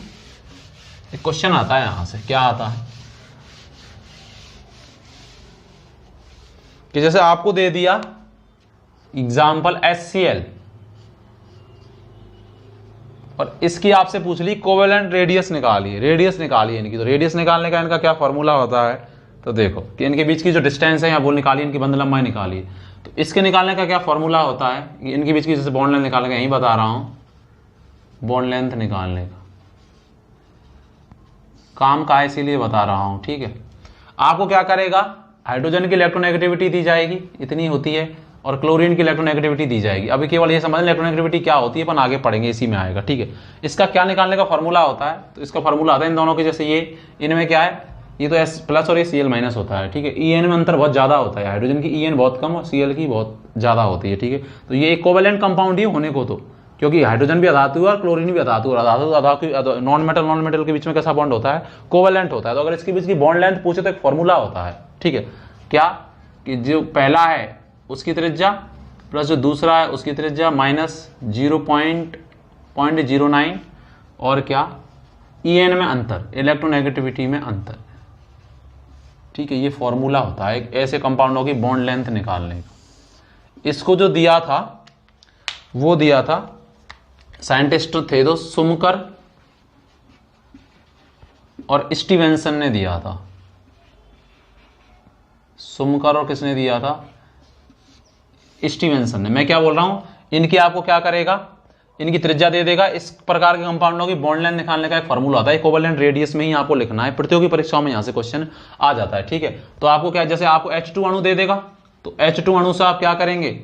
एक क्वेश्चन आता है यहां से, क्या आता है कि जैसे आपको दे दिया एग्जाम्पल HCl और इसकी आपसे पूछ ली कोवेलेंट रेडियस निकालिए, रेडियस निकालिए इनकी। तो रेडियस निकालने का इनका क्या फॉर्मूला होता है, तो देखो कि इनके बीच की जो डिस्टेंस है या वो निकालिए, इनकी बंध लंबाई निकालिए। तो इसके निकालने का क्या फॉर्मूला होता है, इनके बीच की जैसे बॉन्ड लेंथ निकालने का, यही बता रहा हूं, बॉन्ड लेंथ निकालने का काम का है, इसीलिए बता रहा हूं, ठीक है। आपको क्या करेगा, हाइड्रोजन की इलेक्ट्रोनेगेटिविटी दी जाएगी, इतनी होती है, और क्लोरीन की इलेक्ट्रोनेगेटिविटी दी जाएगी। अभी केवल ये समझ इलेक्ट्रोनेगेटिविटी क्या होती है, अपन आगे पढ़ेंगे, इसी में आएगा, ठीक है। इसका क्या निकालने का फॉर्मूला होता है, तो इसका फॉर्मूला आता है इन दोनों के, जैसे ये इनमें क्या है, ये तो S प्लस और ये Cl माइनस होता है, ठीक है। EN में अंतर बहुत ज्यादा होता है, हाइड्रोजन की EN बहुत कम और Cl की बहुत ज्यादा होती है, ठीक है। तो ये एक कोवेलेंट कंपाउंड ही होने को, तो क्योंकि हाइड्रोजन भी अधातु है और क्लोरीन भी अधातु है, अधातु नॉन मेटल के बीच में कैसा बॉन्ड होता है, कोवेलेंट होता है। तो अगर इसके बीच की बॉन्ड लेंथ पूछे तो एक फॉर्मूला होता है, ठीक है। क्या कि जो पहला है उसकी त्रिज्या प्लस जो दूसरा है उसकी त्रिज्या माइनस 0.09 और क्या EN में अंतर, इलेक्ट्रोनेगेटिविटी में अंतर, ठीक है। ये फॉर्मूला होता है एक ऐसे कंपाउंडों की बॉन्ड लेंथ निकालने का। इसको जो दिया था वो दिया था, साइंटिस्ट थे दो, सुमकर और स्टीवेंसन ने दिया था। सुमकर और किसने दिया था, स्टीवेंसन ने। मैं क्या बोल रहा हूं, इनकी आपको क्या करेगा, इनकी त्रिज्या दे देगा। इस प्रकार के कंपाउंडों की बॉन्ड लेंथ निकालने का एक फॉर्मूला आता है, कोवेलेंट रेडियस में ही आपको लिखना है, प्रतियोगी परीक्षाओं में यहां से क्वेश्चन आ जाता है, ठीक है। तो आपको क्या, जैसे आपको H2 अणु दे देगा, तो H2 अणु से आप क्या करेंगे,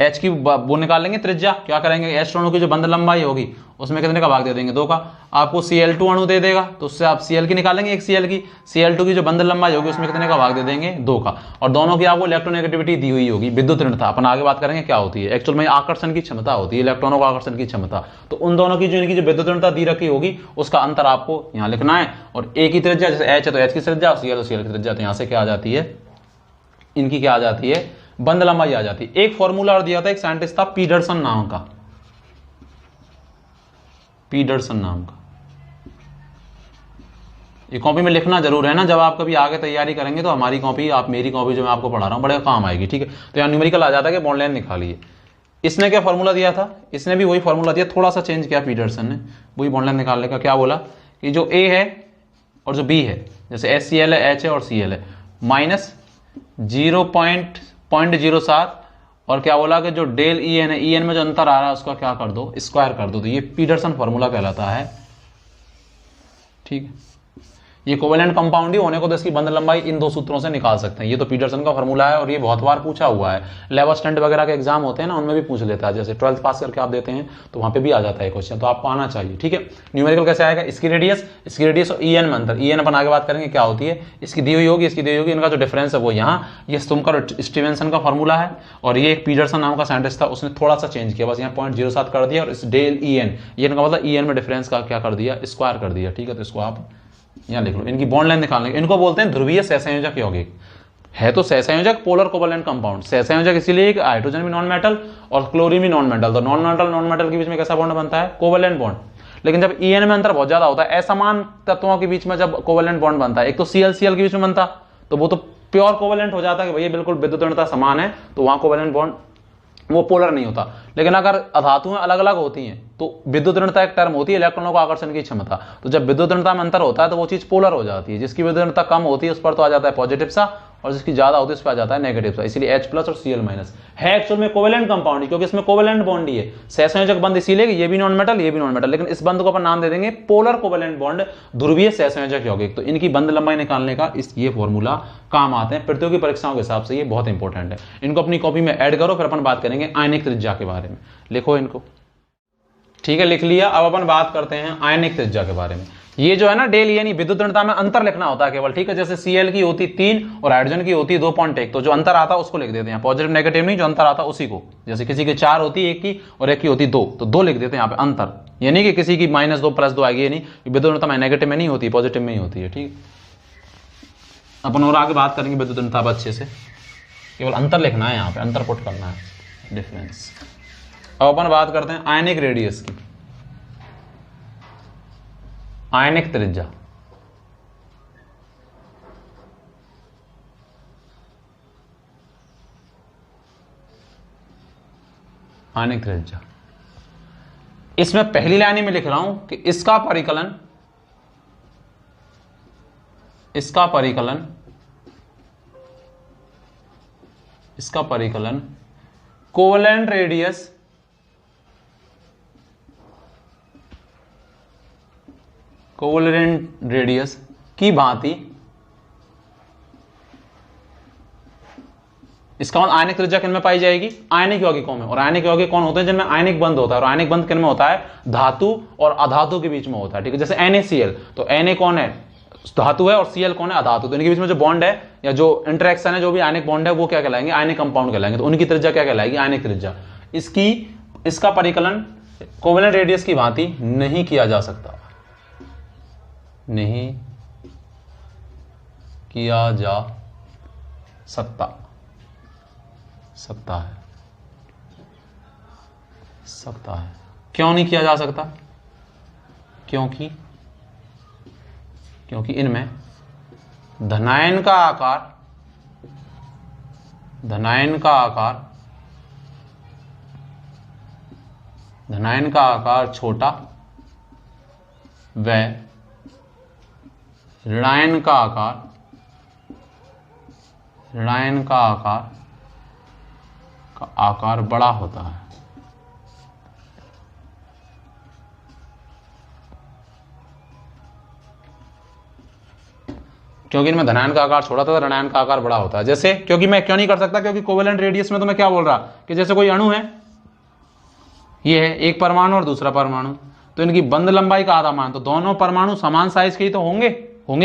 H की वो निकालेंगे त्रिज्या, क्या करेंगे, H2 अणु की जो बंध लंबाई होगी उसमें कितने का भाग दे देंगे, 2 का। आपको Cl2 अणु दे देगा, तो उससे आप Cl की निकालेंगे, एक Cl की, Cl2 की जो बंध लंबाई होगी उसमें कितने का भाग दे देंगे, 2 का। और दोनों की आपको इलेक्ट्रोनेगेटिविटी दी हुई होगी, विद्युत ऋणता, अपन आगे बात करेंगे क्या होती है। एक्चुअल में आकर्षण की क्षमता होती है, इलेक्ट्रॉनों का आकर्षण की क्षमता। तो उन दोनों की जो इनकी जो विद्युत ऋणता दी रखी होगी उसका अंतर आपको यहाँ लिखना है। और एक ही त्रिज्या, जैसे H है तो H की त्रिज्या, Cl तो Cl की त्रिज्या, तो यहाँ से क्या आ जाती है, इनकी क्या आ जाती है, बंध लंबाई आ जाती है। एक फॉर्मूला और दिया था, एक साइंटिस्ट था पीटरसन नाम का, पीटरसन नाम का। ये कॉपी में लिखना जरूर है ना, जब आप कभी आगे तैयारी करेंगे तो हमारी कॉपी, आप मेरी कॉपी जो मैं आपको पढ़ा रहा हूं बड़े काम आएगी, ठीक है। तो यहाँ न्यूमेरिकल आ जाता है कि बॉन्ड लेंथ निकालिए। इसने क्या फॉर्मूला दिया था, इसने भी वही फॉर्मूला दिया, थोड़ा सा चेंज किया पीटरसन ने, वही बॉन्ड लेंथ निकालने का। क्या बोला कि जो A है और जो B है, जैसे HCl है, H है और Cl है, माइनस 0.07 और क्या बोला कि जो डेल EN है, EN में जो अंतर आ रहा है उसका क्या कर दो, स्क्वायर कर दो। तो ये पीटरसन फॉर्मूला कहलाता है, ठीक है। ये कोवेलेंट कंपाउंड ही होने को तो इसकी बंध लंबाई इन दो सूत्रों से निकाल सकते हैं। ये तो पीटरसन का फॉर्मूला है और ये बहुत बार पूछा हुआ है, लेब असिस्टेंट वगैरह के एग्जाम होते हैं ना, उनमें भी पूछ लेता है। जैसे 12th पास करके आप देते हैं तो वहां पे भी आ जाता है क्वेश्चन, तो आपको आना चाहिए, ठीक है। न्यूमेरिकल कैसे आएगा, इसकी रेडियस और EN में अंतर, EN अपन आगे बात करेंगे क्या होती है, इसकी दी हुई होगी, इसकी दी हुई होगी, इनका जो डिफरेंस है वो यहाँ, ये सुमकर और स्टीवेंसन का फॉर्मूला है। और ये एक पीटरसन नाम का साइंटिस्ट था, उसने थोड़ा सा चेंज किया, बस यहाँ 0.07 कर दिया, और इस डेल EN, ये इनका मतलब EN में डिफरेंस का क्या कर दिया, स्क्वायर कर दिया, ठीक है। तो इसको आप यहाँ लिख लो। इनकी बॉन्ड लेंथ निकालने, इनको बोलते हैं ध्रुवीय सहसंयोजक यौगिक। है तो सहसंयोजक, पोलर कोवेलेंट कंपाउंड। सहसंयोजक इसीलिए कि हाइड्रोजन भी नॉन मेटल और क्लोरीन भी नॉन मेटल, तो नॉन मेटल के बीच में कैसा बॉन्ड बनता है, कोवेलेंट बॉन्ड। लेकिन जब EN में अंतर बहुत ज्यादा होता है, असमान तत्वों के बीच में जब कोवेलेंट बॉन्ड बनता है, एक तो Cl के बीच में बनता, तो वो तो प्योर कोवेलेंट हो जाता है कि भैया बिल्कुल विद्युत ऋणता समान है, तो वहां कोवेलेंट बॉन्ड वो पोलर नहीं होता। लेकिन अगर अधातुएं अलग अलग होती हैं तो विद्युत ऋणता एक टर्म होती है, इलेक्ट्रॉनों को आकर्षण की क्षमता। तो जब विद्युत ऋणता में अंतर होता है तो वो चीज पोलर हो जाती है। जिसकी विद्युत ऋणता कम होती है उस पर तो आ जाता है पॉजिटिव सा, और जिसकी ज्यादा होती है उस पर आ जाता है नेगेटिव सा। इसलिए H प्लस और Cl माइनस है एक्चुअल में कोवेलेंट कंपाउंड, क्योंकि इसमें कोवेलेंट बॉन्ड ही है। सहसंयोजक बंध इसीलिए ये भी नॉन मेटल, ये भी नॉन मेटल, लेकिन इस बंध को अपन नाम दे देंगे पोलर कोवेलेंट बॉन्ड, ध्रुवीय सहसंयोजक यौगिक। तो इनकी बंध लंबाई निकालने का ये फॉर्मूला काम आते हैं प्रतियोगी परीक्षाओं के हिसाब से, ये बहुत इंपॉर्टेंट है। इनको अपनी कॉपी में ऐड करो, फिर अपन बात करेंगे आयनिक त्रिज्या के बारे में। लिखो इनको, ठीक है, लिख लिया। अब अपन बात करते हैं आयनिक त्रिज्या के बारे में। ये जो है ना डेली यानी विद्युत ऋणता में अंतर लिखना होता है केवल, ठीक है। जैसे Cl की होती 3 और हाइड्रोजन की होती 2.1, तो जो अंतर आता है उसको लिख देते हैं, पॉजिटिव नेगेटिव नहीं, जो अंतर आता है उसी को। जैसे किसी की 4 होती है 1 की और 1 की होती 2, तो 2 लिख देते हैं यहाँ पे अंतर, यानी कि किसी की -2 +2 आएगी, यानी विद्युत ऋणता में नेगेटिव में नहीं होती, पॉजिटिव में ही होती है, ठीक। अपन और आगे बात करेंगे विद्युत ऋणता पर अच्छे से, केवल अंतर लिखना है यहाँ पे, अंतर पुट करना है, डिफरेंस। अब अपन बात करते हैं आयनिक रेडियस की, आयनिक त्रिज्या। आयनिक त्रिज्या, इसमें पहली लाइन में लिख रहा हूं कि इसका परिकलन, इसका परिकलन, इसका परिकलन कोवेलेंट रेडियस, कोवेलेंट रेडियस की भांति, इसका मतलब आयनिक त्रिज्या किन में पाई जाएगी, आयनिक यौगिकों में। और आयनिक यौगिक कौन होते हैं, जिनमें आयनिक बंध होता है, और आयनिक बंध किन में होता है, धातु और अधातु के बीच में होता है, ठीक है। जैसे NaCl, तो Na कौन है, धातु है, और Cl कौन है, अधातु। तो इनके बीच में जो बॉन्ड है या जो इंटरेक्शन है, जो भी आयनिक बॉन्ड है, वो क्या कहलाएंगे, आयनिक कंपाउंड कहलाएंगे। तो उनकी त्रिज्या क्या कहलाएगी, आयनिक त्रिज्या। इसकी, इसका परिकलन कोवेलेंट रेडियस की भांति नहीं किया जा सकता, नहीं किया जा सकता है, सकता है। क्यों नहीं किया जा सकता, क्योंकि इनमें धनायन का आकार, धनायन का आकार छोटा व ऋणायन का आकार बड़ा होता है। क्योंकि इनमें धनायन का आकार छोटा था, ऋणायन का आकार बड़ा होता है। जैसे, क्योंकि मैं क्यों नहीं कर सकता, क्योंकि कोवेलेंट रेडियस में तो मैं क्या बोल रहा कि जैसे कोई अणु है, ये है एक परमाणु और दूसरा परमाणु, तो इनकी बंध लंबाई का आधा मान, तो दोनों परमाणु समान साइज के ही तो होंगे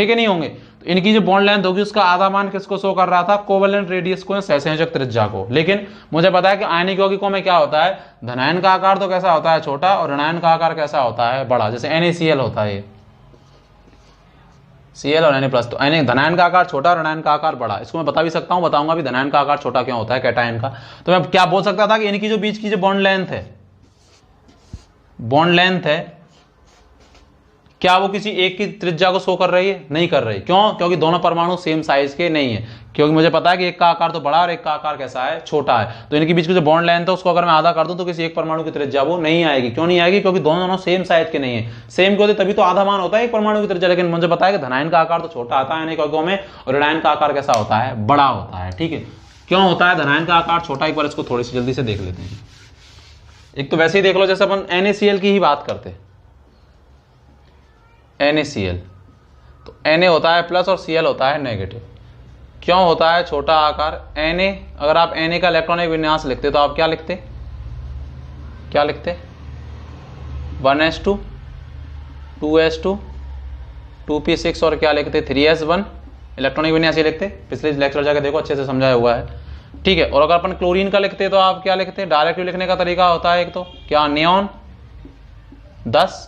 कि नहीं होंगे। तो इनकी जो बॉन्ड लेंथ होगी उसका आधा मान किसको शो कर रहा था, कोवेलेंट रेडियस को, सहसंयोजक त्रिज्या को। लेकिन मुझे पता है कि आयनिक यौगिकों में क्या होता है, धनायन का आकार तो कैसा होता है, छोटा, और ऋणायन का आकार कैसा होता है, बड़ा। जैसे NaCl होता है, Cl और Na+, तो धनायन का आकार छोटा, ऋणायन का आकार बड़ा। इसको मैं बता भी सकता हूं, बताऊंगा भी धनायन का आकार छोटा क्यों होता है, कैटायन का। तो मैं क्या बोल सकता था कि इनकी जो बीच की जो बॉन्ड लेंथ है, क्या वो किसी एक की त्रिज्या को शो कर रही है, नहीं कर रही। क्यों, क्योंकि दोनों परमाणु सेम साइज के नहीं है। क्योंकि मुझे पता है कि एक का आकार तो बड़ा और एक का आकार कैसा है, छोटा है। तो इनके बीच की जो बॉन्ड लेंथ है उसको अगर मैं आधा कर दूं तो किसी एक परमाणु की त्रिज्या वो नहीं आएगी। क्यों नहीं आएगी, क्योंकि दोनों सेम साइज के नहीं है। सेम के होते तभी तो आधा मान होता है एक परमाणु की त्रिज्या। लेकिन मुझे पता है कि धनायन का आकार तो छोटा आता है अनेक यौगिकों में, और ऋणायन का आकार कैसा होता है, बड़ा होता है, ठीक है। क्यों होता है धनायन का आकार छोटा, एक बार इसको थोड़ी सी जल्दी से देख लेते हैं। एक तो वैसे ही देख लो, जैसे अपन NaCl की ही बात करते हैं, NaCl, तो Na होता है प्लस और Cl होता है नेगेटिव। क्यों होता है छोटा आकार, Na, अगर आप Na का इलेक्ट्रॉनिक विन्यास लिखते तो आप क्या लिखते, 1s2 2s2 2p6 और क्या लिखते, 3s1, इलेक्ट्रॉनिक विन्यास ये लिखते। पिछले लेक्चर जाके देखो, अच्छे से समझाया हुआ है, ठीक है। और अगर अपन क्लोरीन का लिखते तो आप क्या लिखते, डायरेक्टली लिखने का तरीका होता है एक तो क्या, नियॉन 10,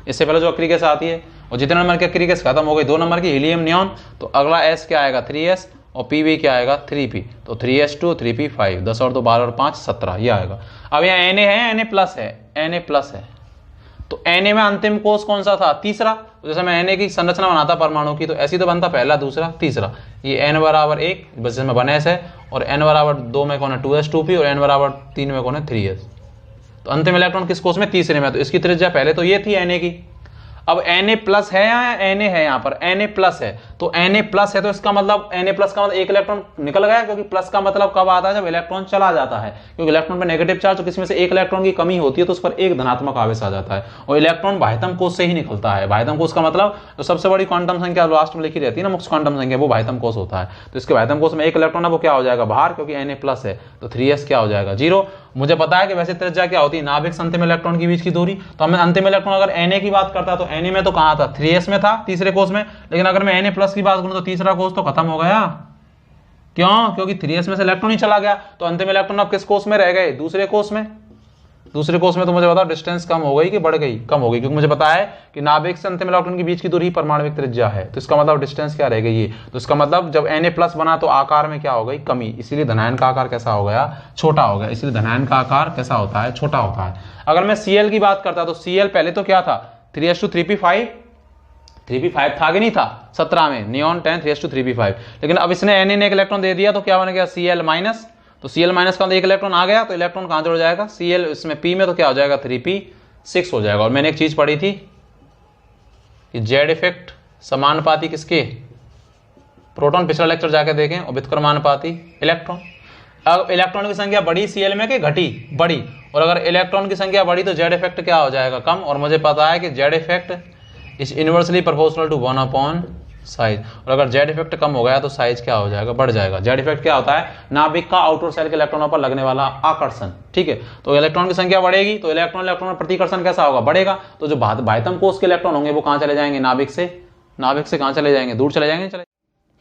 इससे पहले जो अक्री गैस आती है, और जितने नंबर की अक्री गैस खत्म हो गई 2 नंबर की हीलियम नियॉन, तो अगला S क्या आएगा 3s, और Pb क्या आएगा 3p, तो 3s2 3p5, 10 और 2 12 और 5 17, ये आएगा। अब यहाँ Na है, Na प्लस है, तो Na में अंतिम कोष कौन सा था, तीसरा। तो जैसे मैं Na की संरचना बनाता परमाणु की, तो ऐसी तो बनता पहला, दूसरा, तीसरा। ये n बराबर 1, बस इसमें 1s है, और n बराबर 2 में कौन है 2s2p, और n बराबर 3 में कौन है 3s। तो अंतिम इलेक्ट्रॉन किस कोष में, तीसरे में। तो इसकी त्रिज्या पहले तो ये थी Na की। अब Na प्लस है या Na है, यहाँ पर Na प्लस है, तो Na प्लस है तो इसका मतलब Na प्लस का मतलब एक इलेक्ट्रॉन निकल गया, क्योंकि प्लस का मतलब कब आता है, जब इलेक्ट्रॉन चला जाता है, क्योंकि इलेक्ट्रॉन पे नेगेटिव चार्ज, तो किसी में से एक इलेक्ट्रॉन की कमी होती है तो उस पर एक धनात्मक आवेश आ जाता है, और इलेक्ट्रॉन बाह्यतम कोश से ही निकलता है। बाह्यतम कोश का मतलब जो सबसे बड़ी क्वांटम संख्या लास्ट में लिखी रहती है ना, मुख्य क्वांटम संख्या, वो बाह्यतम कोश होता है। तो इसके बाह्यतम कोश में एक इलेक्ट्रॉन है वो क्या हो जाएगा बाहर, क्योंकि Na प्लस है, तो 3s क्या हो जाएगा 0। मुझे पता है कि वैसे त्रिज्या क्या होती है, नाभिक से अंतिम इलेक्ट्रॉन के बीच की दूरी, तो हमें अंतिम इलेक्ट्रॉन अगर Na की बात करता तो Na में तो कहां था, 3s में था तीसरे कोश में, लेकिन अगर मैं Na प्लस की बात करूं तो तीसरा कोश तो खत्म हो गया। क्यों? क्योंकि 3s में से इलेक्ट्रॉन ही चला गया, तो अंतिम इलेक्ट्रॉन अब किस कोश में रह गए, दूसरे कोश में। दूसरे कोश में तो मुझे बताओ डिस्टेंस कम हो गई कि बढ़ गई, कम हो गई, क्योंकि मुझे पता है कि नाभिक से अंतिम इलेक्ट्रॉन के बीच की दूरी परमाणविक त्रिज्या है, तो इसका मतलब डिस्टेंस क्या रह गई ये, तो इसका मतलब जब Na प्लस बना तो आकार में क्या हो गई कमी, इसीलिए धनायन का आकार कैसा हो गया, छोटा हो गया, इसीलिए धनायन का आकार कैसा होता है, छोटा होता है। अगर मैं Cl की बात करता तो Cl पहले तो क्या था 3s/3p5, 3p5 था कि नहीं था 17 में, नियॉन 10 3s/3p5, लेकिन अब इसने Na ने एक इलेक्ट्रॉन दे दिया तो क्या बन गया Cl माइनस, तो Cl माइनस का एक इलेक्ट्रॉन आ गया, तो इलेक्ट्रॉन कहां जुड़ जाएगा, Cl इसमें p में, तो क्या हो जाएगा 3p6 हो जाएगा। और मैंने एक चीज पढ़ी थी कि जेड इफेक्ट समानुपाती किसके, प्रोटॉन, पिछला लेक्चर जाके देखें, और व्युत्क्रमानुपाती इलेक्ट्रॉन। अब इलेक्ट्रॉन की संख्या बढ़ी Cl में कि घटी, बढ़ी, और अगर इलेक्ट्रॉन की संख्या बढ़ी तो जेड इफेक्ट क्या हो जाएगा कम, और मुझे पता है कि Z effect is inversely proportional to 1 size, और अगर जेड इफेक्ट कम हो गया तो साइज क्या हो जाएगा, बढ़ जाएगा। जेड इफेक्ट क्या होता है, नाभिक का आउटर सेल के इलेक्ट्रॉनों पर लगने वाला आकर्षण, ठीक है। तो इलेक्ट्रॉन की संख्या बढ़ेगी तो इलेक्ट्रॉन इलेक्ट्रॉन प्रतिकर्षण कैसा होगा, बढ़ेगा, तो जो बाह्यतम कोश के इलेक्ट्रॉन होंगे वो कहां चले जाएंगे, नाभिक से कहां चले जाएंगे, दूर चले जाएंगे,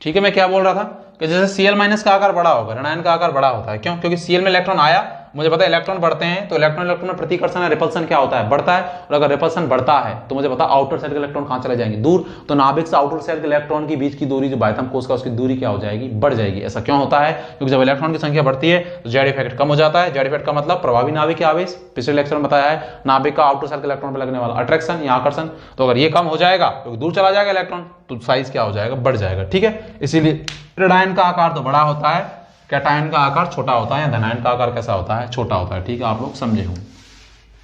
ठीक है। मैं क्या बोल रहा था कि जैसे Cl माइनस का आकार बड़ा होगा, ऋणायन का आकार बड़ा होता है, क्यों, क्योंकि Cl में इलेक्ट्रॉन आया, मुझे पता है इलेक्ट्रॉन बढ़ते हैं तो इलेक्ट्रॉन में प्रतिकर्षण या रिपल्सन क्या होता है, बढ़ता है, और अगर रिपल्सन बढ़ता है तो मुझे पता है आउटर सेल के इलेक्ट्रॉन कहां चले जाएंगे, दूर, तो नाभिक से आउटर सेल के इलेक्ट्रॉन की बीच की दूरी जो बाह्यतम कोश का उसकी दूरी क्या हो जाएगी, बढ़ जाएगी। ऐसा क्यों होता है, क्योंकि जब इलेक्ट्रॉन की संख्या बढ़ती है तो जेड इफेक्ट कम हो जाता है। जेड इफेक्ट का मतलब प्रभावी नाभिक आवेश, पिछले लेक्चर में बताया है, नाभिक का आउटर सेल के इलेक्ट्रॉन पर लगने वाला अट्रैक्शन या आकर्षण, तो अगर ये कम हो जाएगा क्योंकि दूर चला जाएगा इलेक्ट्रॉन तो साइज क्या हो जाएगा, बढ़ जाएगा, ठीक है। इसीलिए ऋणायन का आकार तो बड़ा होता है, कैटायन का आकार छोटा होता है, या धनायन का आकार कैसा होता है, छोटा होता है, ठीक है, आप लोग समझे हो।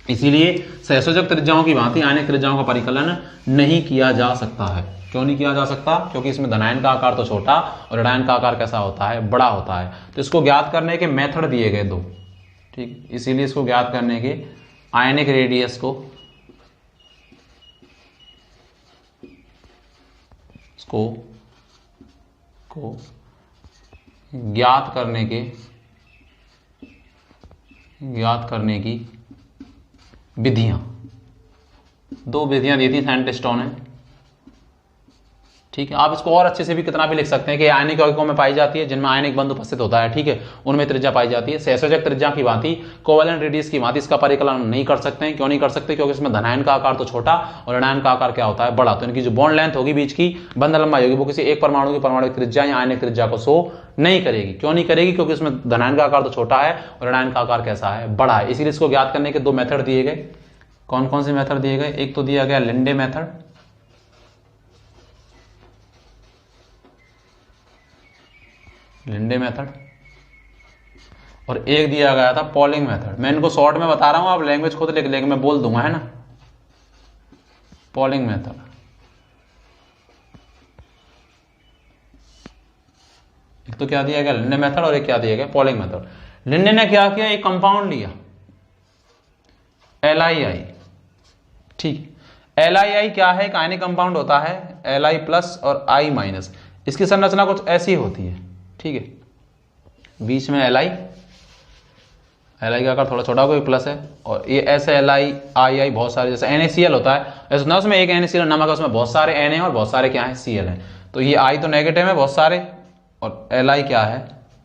इसीलिए सहसंयोजक त्रिज्याओं की भांति आयनिक त्रिज्याओं का परिकलन नहीं किया जा सकता है। क्यों नहीं किया जा सकता, क्योंकि इसमें धनायन का आकार तो छोटा और ऋणायन का आकार कैसा होता है, बड़ा होता है। तो इसको ज्ञात करने के मेथड दिए गए दो, ठीक, इसीलिए इसको ज्ञात करने के आयनिक रेडियस को ज्ञात करने की विधियां, दो विधियां दी थी साइंटिस्टों ने, ठीक है। आप इसको और अच्छे से भी कितना भी लिख सकते हैं कि आयनिक यौगिकों में पाई जाती है जिनमें आयनिक बंध उपस्थित होता है, ठीक है, उनमें त्रिज्या पाई जाती है। सहसंयोजक त्रिज्या की भांति, कोवेलेंट रेडियस की भांति इसका परिकलन नहीं कर सकते हैं। क्यों नहीं कर सकते, क्योंकि इसमें धनायन का आकार तो छोटा और ऋणायन का आकार क्या होता है, बड़ा, तो इनकी जो बॉन्ड लेंथ होगी बीच की, बंध लंबाई होगी, वो किसी एक परमाणु की परमाणुक त्रिज्या या आयनिक त्रिज्या को शो नहीं करेगी। क्यों नहीं करेगी, क्योंकि इसमें धनायन का आकार तो छोटा है और ऋणायन का आकार कैसा है, बड़ा है। इसीलिए इसको ज्ञात करने के दो मेथड दिए गए। कौन कौन से मेथड दिए गए, एक तो दिया गया लिंडे मेथड, और एक दिया गया था पॉलिंग मेथड। मैं इनको शॉर्ट में बता रहा हूं, आप लैंग्वेज खुद लिख लेंगे, मैं बोल दूंगा, है ना। पॉलिंग मेथड, एक तो क्या दिया गया लिंडे मेथड और एक क्या दिया गया पॉलिंग मेथड। लिंडे ने क्या किया, एक कंपाउंड लिया LiI, ठीक। LiI क्या है, एक आयनिक कंपाउंड होता है, Li प्लस और I माइनस। इसकी संरचना कुछ ऐसी होती है, ठीक है, बीच में Li का आकार थोड़ा छोटा कोई प्लस है, और ये ऐसे LiI बहुत सारे, जैसे NaCl होता है ऐसे ना, उसमें एक NaCl नमक है, उसमें बहुत सारे Na और बहुत सारे क्या है Cl हैं, तो ये I तो नेगेटिव है बहुत सारे और Li क्या है,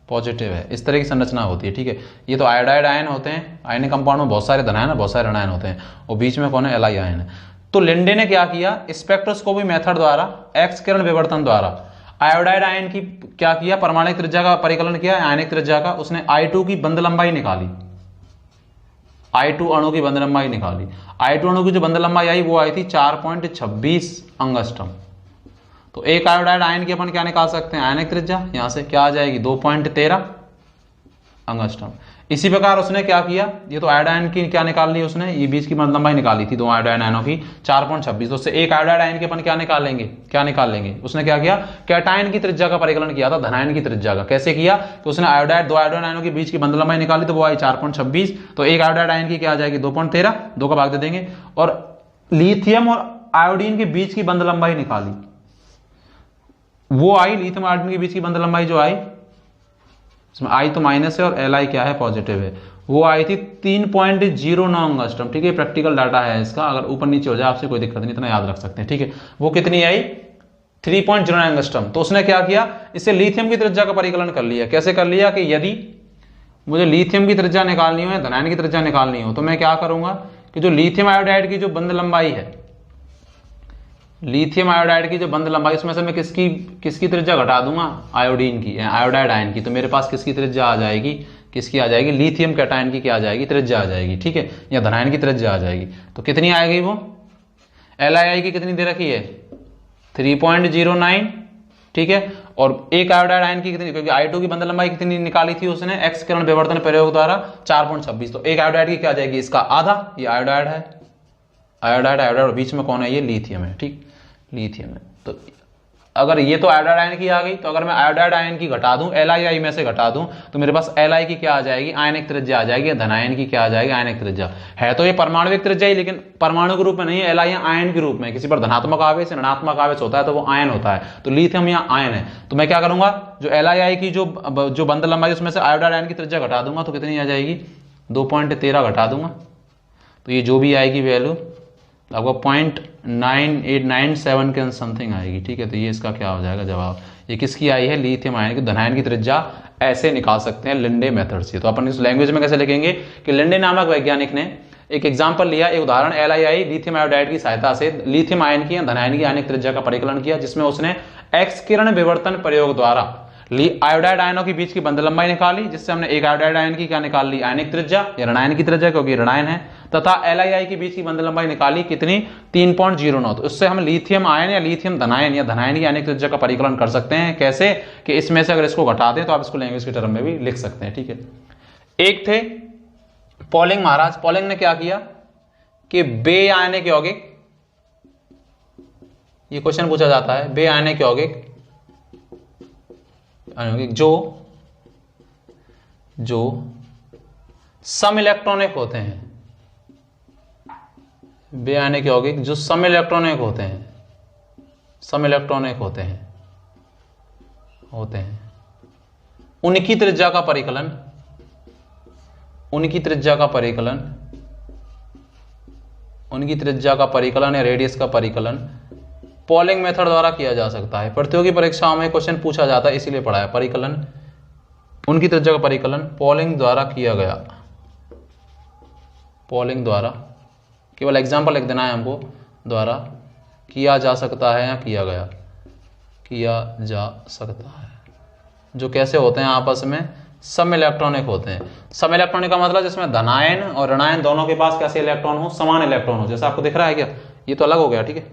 पॉजिटिव है। इस तरह की संरचना होती है, ठीक है। ये तो आयोडाइड आयन होते हैं, आयनिक कंपाउंड में बहुत सारे धनायन और बहुत सारे ऋणायन होते हैं, और बीच में कौन है, Li आयन है। तो लिंडे ने क्या किया, स्पेक्ट्रोस्कोपी मेथड द्वारा, एक्स किरण विवर्तन द्वारा आयोडाइड आयन की क्या किया, परमाणुक त्रिज्या का परिकलन किया, आयनिक त्रिज्या का। उसने I2 की बंध लंबाई निकाली, I2 अणु की बंध लंबाई निकाली। I2 अणु की जो बंध लंबाई आई वो आई थी 4.26 अंगस्ट्रम। तो एक आयोडाइड आयन की अपन क्या निकाल सकते हैं, आयनिक त्रिज्या, यहां से क्या आ जाएगी 2.13 अंगस्ट्रम। इसी प्रकार उसने क्या किया, ये तो आयोडाइन की क्या निकाल ली उसने, ये बीच की लंबाई निकाली थी दो आयोडाइन आयनों की 4.26, तो उससे एक आयोडाइन आयन के अपन क्या निकाल लेंगे, उसने क्या किया, कैटायन की त्रिज्या का परिकलन किया था धनायन की त्रिज्या का। कैसे किया, तो उसने दो आयोडाइन आयनों के बीच की बंध लंबाई निकाली, तो वो आई 4.26, तो एक आयोडाइन आयन की क्या आ जाएगी 2.13, 2 का भाग दे देंगे, और लिथियम और आयोडीन के बीच की बंध लंबाई निकाली, वो आई लिथियम आयोडीन के बीच की बंध लंबाई जो आई, इसमें आई तो माइनस है और एल आई क्या है, पॉजिटिव है, वो आई थी 3.09 एंगस्ट्रॉम। ठीक है, प्रैक्टिकल डाटा है इसका, अगर ऊपर नीचे हो जाए आपसे कोई दिक्कत नहीं, इतना याद रख सकते हैं। ठीक है, वो कितनी आई 3.09 एंगस्ट्रॉम। तो उसने क्या किया, इससे लिथियम की त्रिज्या का परिकलन कर लिया। कैसे कर लिया, कि यदि मुझे लिथियम की त्रिज्या निकालनी हो या धनायन की त्रिज्या निकालनी हो, तो मैं क्या करूंगा कि जो लिथियम आयोडाइड की जो बंध लंबाई है, लिथियम आयोडाइड की जो बंध लंबाई, उसमें से मैं किसकी त्रिज्या घटा दूंगा, आयोडीन की, आयोडाइड आयन की, तो मेरे पास किसकी त्रिज्या आ जाएगी, लिथियम कैटायन की क्या आ जाएगी, त्रिज्या आ जाएगी। ठीक है, या धनायन की त्रिज्या आ जाएगी। तो कितनी आएगी वो, LII की कितनी दे रखी है 3.09। ठीक है, और एक आयोडाइड आयन की कितनी, क्योंकि I2 की बंध लंबाई कितनी निकाली थी उसने एक्स किरण विवर्तन प्रयोग द्वारा 4.26, तो एक आयोडाइड की क्या आ जाएगी, इसका आधा, ये आयोडाइड है, आयोडाइड और बीच में कौन है, ये लिथियम है। ठीक, लिथियम है। तो अगर ये तो आयोडाइड आयन की आ गई, तो अगर मैं आयोडाइड आयन की घटा दूं, LII में से घटा दूं, तो मेरे पास Li की क्या आ जाएगी, आयनिक त्रिज्या आ जाएगी, धनायन की क्या आ जाएगी, आयनिक त्रिज्या। है तो ये परमाणुविक त्रिज्या ही, लेकिन परमाणु के रूप में नहीं है, Li आयन के रूप में, किसी पर धनात्मक आवेश ऋणात्मक आवेश होता है तो वो आयन होता है, तो लिथियम यहाँ आयन है। तो मैं क्या करूंगा, जो LII की जो बंध लंबाई उसमें से आयोडाइड आयन की त्रिज्या घटा दूंगा, तो कितनी आ जाएगी 2.13 घटा दूंगा, तो ये जो भी आएगी वैल्यू आपको 0.9897 के समथिंग आएगी। ठीक है, तो ये इसका क्या हो जाएगा जवाब, ये किसकी आई है, लिथियम आयन की। धनायन की त्रिज्या ऐसे निकाल सकते हैं लिंडे मेथड से। तो अपन इस लैंग्वेज में कैसे लिखेंगे कि लिंडे नामक वैज्ञानिक ने एक एग्जाम्पल लिया, एक उदाहरण LII लिथियम आयोडाइड की सहायता से लिथियम आयन की या धनायन की आयनिक त्रिज्या का परिकलन किया, जिसमें उसने एक्स किरण विवर्तन प्रयोग द्वारा आयोडाइड आयनों के बीच की बंध लंबाई निकाली, जिससे हमने एक आयोडाइड आयन की क्या निकाल ली, आयनिक त्रिज्या या ऋणायन की त्रिज्या, क्योंकि ऋणायन है, तथा LII के बीच की बंध लंबाई निकाली कितनी 3.09। तो उससे हम लिथियम आयन या लिथियम धनायन या धनायन की आयनिक त्रिज्या का परिकलन कर सकते हैं। कैसे, कि इसमें से अगर इसको घटा दें तो आप इसको लैंग्वेज के टर्म में भी लिख सकते हैं। ठीक है, एक थे पॉलिंग महाराज। पॉलिंग ने क्या किया कि बे आयनिक यौगिक, ये क्वेश्चन पूछा जाता है, बे आयनिक यौगिक जो सम इलेक्ट्रॉनिक होते हैं, बे आयनिक यौगिक जो सम इलेक्ट्रॉनिक होते हैं, उनकी त्रिज्या का परिकलन या रेडियस का परिकलन पॉलिंग मेथड द्वारा किया जा सकता है। प्रतियोगी परीक्षाओं में क्वेश्चन पूछा जाता है, इसीलिए पढ़ा है। परिकलन, उनकी त्रिज्या का परिकलन पॉलिंग द्वारा किया गया, पॉलिंग द्वारा, केवल एग्जाम्पल लिख देना है हमको, द्वारा किया जा सकता है या किया जा सकता है, जो कैसे होते हैं आपस में सम इलेक्ट्रॉनिक होते हैं। सम इलेक्ट्रॉनिक का मतलब जिसमें धनायन और ऋणायन दोनों के पास कैसे इलेक्ट्रॉन हो, समान इलेक्ट्रॉन हो। जैसा आपको दिख रहा है क्या, ये तो अलग हो गया। ठीक है,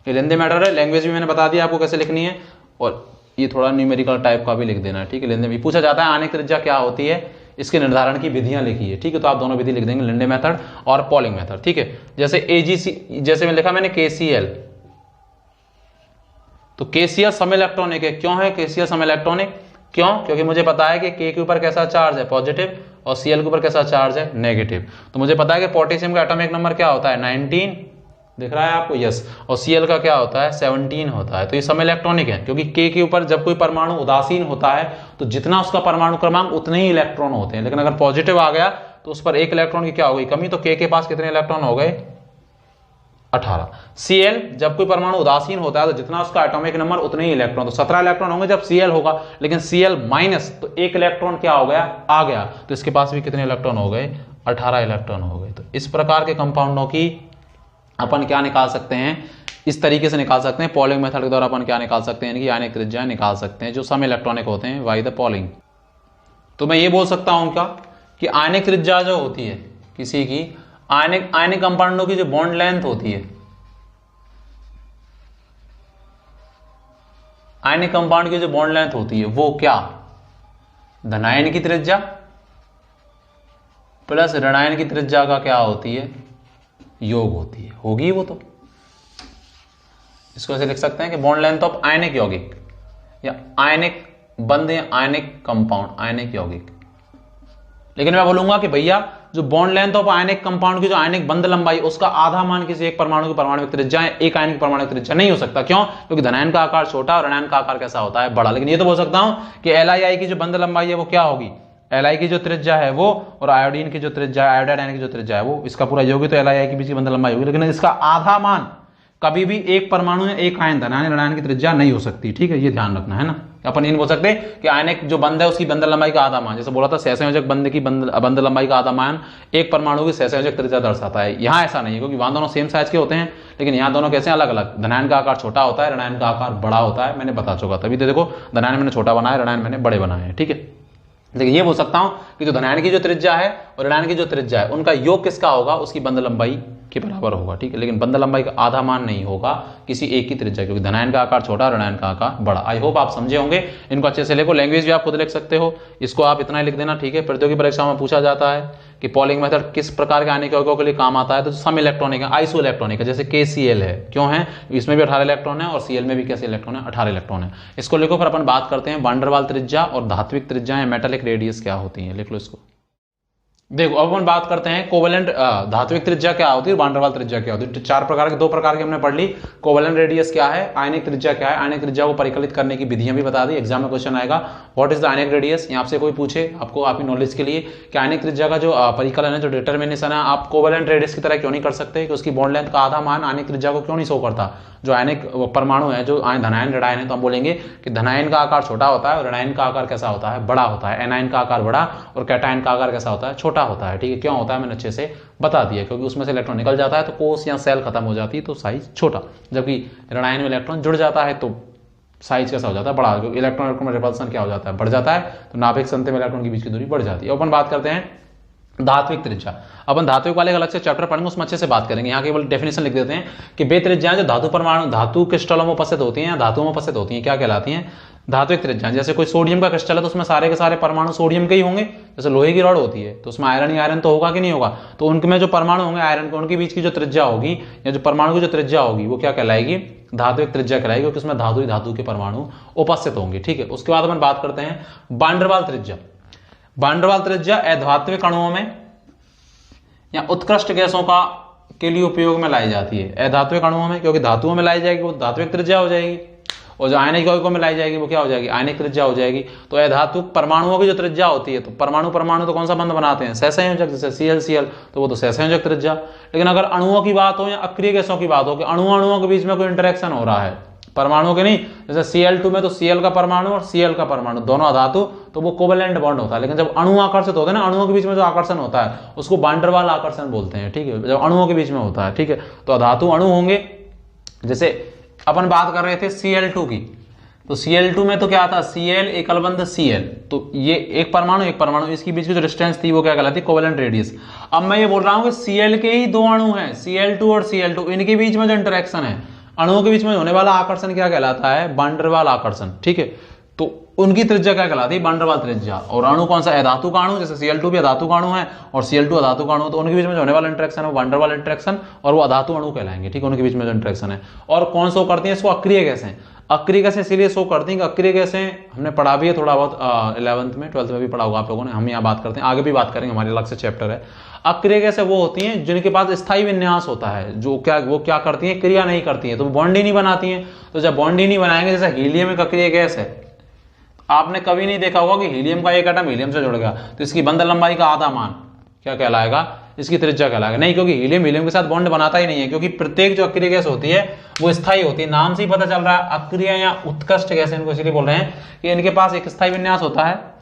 ये लेंदे मैटर है, लैंग्वेज भी मैंने बता दिया आपको कैसे लिखनी है, और ये थोड़ा न्यूमेरिकल टाइप का भी लिख देना है। ठीक है, लेंदे भी पूछा जाता है आयनिक त्रिज्या क्या होती है, इसके निर्धारण की विधियां लिखी है। ठीक है, तो आप दोनों विधि लिख देंगे, लिंडे मेथड और पॉलिंग मेथड। ठीक है, जैसे AgC, जैसे मैं लिखा मैंने KCl, तो KCl सम इलेक्ट्रॉनिक है। क्यों है KCl सम इलेक्ट्रॉनिक, क्यों, क्योंकि मुझे पता है कि K के ऊपर कैसा चार्ज है, पॉजिटिव, और Cl के ऊपर कैसा चार्ज है, नेगेटिव। तो मुझे पता है कि पोटेशियम का एटॉमिक नंबर क्या होता है 19, दिख रहा है आपको, यस, और Cl का क्या होता है 17 होता है। तो ये सम इलेक्ट्रॉनिक है, क्योंकि K के ऊपर जब कोई परमाणु उदासीन होता है तो जितना उसका परमाणु क्रमांक उतने ही इलेक्ट्रॉन होते हैं, लेकिन अगर पॉजिटिव आ गया तो उस पर एक इलेक्ट्रॉन की क्या हो गई, कमी, तो K के पास कितने इलेक्ट्रॉन हो गए 18। Cl जब कोई परमाणु उदासीन होता है तो जितना उसका एटॉमिक नंबर उतने ही इलेक्ट्रॉन, तो 17 इलेक्ट्रॉन होंगे जब Cl होगा, लेकिन Cl माइनस, तो एक इलेक्ट्रॉन क्या हो गया, आ गया, तो इसके पास भी कितने इलेक्ट्रॉन हो गए, 18 इलेक्ट्रॉन हो गए। तो इस प्रकार के कंपाउंडों की अपन क्या निकाल सकते हैं, इस तरीके से निकाल सकते हैं। पॉलिंग मेथड के द्वारा अपन क्या निकाल सकते हैं, इनकी आयनिक त्रिज्या निकाल सकते हैं जो सम इलेक्ट्रॉनिक होते हैं बाय द पॉलिंग। तो मैं ये बोल सकता हूं क्या कि आयनिक त्रिज्या जो होती है किसी की, आयनिक कंपाउंडों की जो बॉन्ड लेंथ होती है, आयनिक कंपाउंड की जो बॉन्ड लेंथ होती है वो क्या, धनायन की त्रिज्या प्लस ऋणायन की त्रिज्या का क्या होती है, योग होती है, होगी वो तो। इसको ऐसे लिख सकते हैं कि बॉन्ड लेंथ ऑफ आयनिक यौगिक या आयनिक बंध या आयनिक कंपाउंड, आयनिक यौगिक। लेकिन मैं बोलूंगा कि भैया जो bond length of ionic compound की जो आयनिक बंध लंबाई उसका आधा मान किसी एक परमाणु की परमाणुक त्रिज्या है, एक आयन की परमाणुक त्रिज्या नहीं हो सकता। क्यों? क्योंकि धनायन का आकार छोटा और ऋणायन का आकार कैसा होता है, बड़ा। लेकिन ये तो बोल सकता हूं कि LI की जो बंध लंबाई है वो क्या होगी, LI की जो त्रिज्या है वो, और आयोडीन की जो त्रिज्या है, आयोडाइड आयन की जो त्रिज्या है वो, इसका पूरा योग है तो LI के बीच की बंध लंबाई होगी। लेकिन इसका आधा मान कभी भी एक परमाणु या एक आयन धनायन ऋणायन की त्रिज्या नहीं हो सकती। ठीक है, ये ध्यान रखना है ना। अपन ये नहीं बोल सकते कि आयनिक जो बंध है उसकी बंध लंबाई का आधा मान, जैसे बोला था सहसंयोजक बंध की बंध लंबाई का आधा मान एक परमाणु की सहसंयोजक त्रिज्या दर्शाता है। यहाँ ऐसा नहीं है, क्योंकि वहां दोनों सेम साइज के होते हैं, लेकिन यहाँ दोनों कैसे अलग अलग। धनायन का आकार छोटा होता है, ऋणायन का आकार बड़ा होता है, मैंने बता चुका। तभी तो देखो धनायन मैंने छोटा बनाया, ऋणायन मैंने बड़े बनाए हैं। ठीक है, लेकिन ये बोल सकता हूं कि जो धनायन की जो त्रिज्या है और ऋणायन की जो त्रिज्या है उनका योग किसका होगा, उसकी बंध लंबाई के बराबर होगा। ठीक है, लेकिन बंध लंबाई का आधा मान नहीं होगा किसी एक की त्रिज्या, क्योंकि धनायन का आकार छोटा, ऋणायन का आकार बड़ा। आई होप आप समझे होंगे। इनको अच्छे से लिखो, लैंग्वेज भी आप खुद लिख सकते हो, इसको आप इतना ही लिख देना। ठीक है, प्रतियोगी परीक्षा में पूछा जाता है कि पॉलिंग मेथड किस प्रकार के आयनिक यौगिकों के लिए काम आता है, तो सम इलेक्ट्रॉनिक है, आइसो इलेक्ट्रॉनिक है, जैसे KCl है। क्यों है, इसमें भी 18 इलेक्ट्रॉन है और Cl में भी कैसे इलेक्ट्रॉन है, 18 इलेक्ट्रॉन है। इसको लिखो, फिर अपन बात करते हैं वान डेर वाल त्रिज्या और धात्विक त्रिज्या या मेटालिक रेडियस क्या होती है। लिख लो इसको। देखो अब अपन बात करते हैं कोवेलेंट धात्विक त्रिज्या क्या होती है, वान डेर वाल त्रिज्या क्या होती है। चार प्रकार के, दो प्रकार की हमने पढ़ ली। कोवेलेंट रेडियस क्या है, आयनिक त्रिज्या क्या है, आयनिक त्रिज्या को परिकलित करने की विधियां भी बता दी। एग्जाम में क्वेश्चन आएगा what is the ionic radius. यहाँ से कोई पूछे आपको, आपकी नॉलेज के लिए, कि आयनिक त्रिज्या का जो परिकलन है, जो डिटर्मिनेशन है, आप कोवेलेंट रेडियस की तरह क्यों नहीं कर सकते, कि उसकी बॉन्ड लेंथ का आधा मान आयनिक त्रिज्या को क्यों नहीं शो करता। जो आयनिक परमाणु है, जो धनायन ऋणायन है, तो हम बोलेंगे कि धनायन का आकार छोटा होता है और ऋणायन का आकार कैसा होता है, बड़ा होता है। एनायन का आकार बड़ा और कैटायन का आकार कैसा होता है, छोटा होता है। ठीक है, क्यों होता है मैंने अच्छे से बता दिया, क्योंकि उसमें से इलेक्ट्रॉन निकल जाता है तो कोष या सेल खत्म हो जाती है तो साइज छोटा, जबकि ऋणायन में इलेक्ट्रॉन जुड़ जाता है तो साइज कैसा हो जाता है, बड़ा। क्योंकि इलेक्ट्रॉन रिपल्सन क्या हो जाता है, बढ़ जाता है, तो नाभिक संतुलन में इलेक्ट्रॉन के बीच की दूरी बढ़ जाती है। अपन बात करते हैं धात्विक त्रिज्या। अपन धात्विक वाले अलग से चैप्टर पढ़ेंगे, उसमें अच्छे से बात करेंगे। यहाँ केवल डेफिनेशन लिख देते हैं कि वे त्रिज्याएं जो धातु परमाणु, धातु क्रिस्टलों में उपस्थित होती हैं या धातुओं में उपस्थित होती हैं, क्या कहलाती हैं, धात्विक त्रिज्याएं। जैसे कोई सोडियम का क्रिस्टल है तो उसमें सारे के सारे परमाणु सोडियम के ही होंगे। जैसे लोहे की रॉड होती है तो उसमें आयरन ही आयरन तो होगा कि नहीं होगा, तो उनमें जो परमाणु होंगे आयरन के, उनके बीच की जो त्रिज्या होगी या जो परमाणु की जो त्रिज्या होगी वो क्या कहलाएगी, धात्विक त्रिज्या कहलाएगी, क्योंकि उसमें धातु ही धातु के परमाणु उपस्थित होंगे। ठीक है, उसके बाद अपन बात करते हैं वान डेर वाल त्रिज्या। वान डेर वाल त्रिज्या अधात्विक अणुओं में या उत्कृष्ट गैसों का के लिए उपयोग में लाई जाती है। अधात्विक अणुओं में, क्योंकि धातुओं में लाई जाएगी वो धात्विक त्रिज्या हो जाएगी, और जो आयनिक यौगिकों में लाई जाएगी वो क्या हो जाएगी, आयनिक त्रिज्या हो जाएगी। तो अधातुक परमाणुओं की जो त्रिज्या होती है, तो परमाणु तो कौन सा बंध बनाते हैं, सहसंयोजक, जैसे CL तो वो तो सहसंयोजक त्रिज्या। लेकिन अगर अणुओं की बात हो या अक्रिय गैसों की बात हो कि अणुओं के बीच में कोई इंटरेक्शन हो रहा है, परमाणुओं के नहीं, जैसे Cl2 में तो Cl का परमाणु और Cl का परमाणु दोनों अधातु, तो वो कोवेलेंट बॉन्ड होता है। लेकिन जब अणु आकर्षित होते हैं ना, अणुओं के बीच में जो आकर्षण होता है उसको वान डेर वाल आकर्षण बोलते हैं। ठीक है, जब अणुओं के बीच में होता है। ठीक है, तो अधातु अणु होंगे। जैसे अपन बात कर रहे थे Cl2 की, तो Cl2 में तो क्या था, Cl एकल बंध Cl, तो ये एक परमाणु, इसकी बीच की जो डिस्टेंस थी वो क्या कहलाती है, कोवेलेंट रेडियस। अब मैं ये बोल रहा हूं कि Cl के ही दो अणु हैं, Cl2 और Cl2, इनके बीच में जो इंटरेक्शन है, अणुओं के बीच में होने वाला आकर्षण क्या कहलाता है, वान डेर वाल आकर्षण। ठीक है, तो उनकी त्रिज्या क्या कहलाती है, वान डेर वाल त्रिज्या। और अणु कौन सा, अधातु का अणु, जैसे Cl2 भी अधातु का अणु है और Cl2 अधातु का अणु, तो उनके बीच में जो होने वाला इंटरेक्शन है वान डेर वाल इंटरेक्शन, और वो अधातु अणु कहलाएंगे। ठीक है, उनके बीच में जो इंटरेक्शन है। और कौन शो करती है इसको, अक्रिय गैसें। अक्रिय गैसें इसीलिए शो करती हैं कि अक्रिय गैसें हमने पढ़ा भी है थोड़ा बहुत 11th में, 12th में भी पढ़ा होगा आप लोगों ने। हम यहाँ बात करते हैं, आगे भी बात करेंगे, हमारे अलग से चैप्टर है। अक्रिय गैसें वो होती हैं जिनके पास स्थायी विन्यास होता है, जो वो क्या करती हैं, क्रिया नहीं करती हैं, तो बॉन्ड ही नहीं बनाती हैं। तो जब बॉन्ड ही नहीं बनाएंगे, जैसे हीलियम एक अक्रिय गैस है, आपने कभी नहीं देखा होगा कि हीलियम का एक एटम हीलियम से जुड़ गया तो इसकी बंध लंबाई का आधा मान क्या कहलाएगा, इसकी त्रिज्या कहलाएगा। नहीं, क्योंकि हीलियम के साथ बॉन्ड बनाता ही नहीं है, क्योंकि प्रत्येक जो अक्रिय गैस होती है वो स्थायी होती है। नाम से ही पता चल रहा है, अक्रिय या उत्कृष्ट गैस इनको इसलिए बोल रहे हैं कि इनके पास एक स्थायी विन्यास होता है।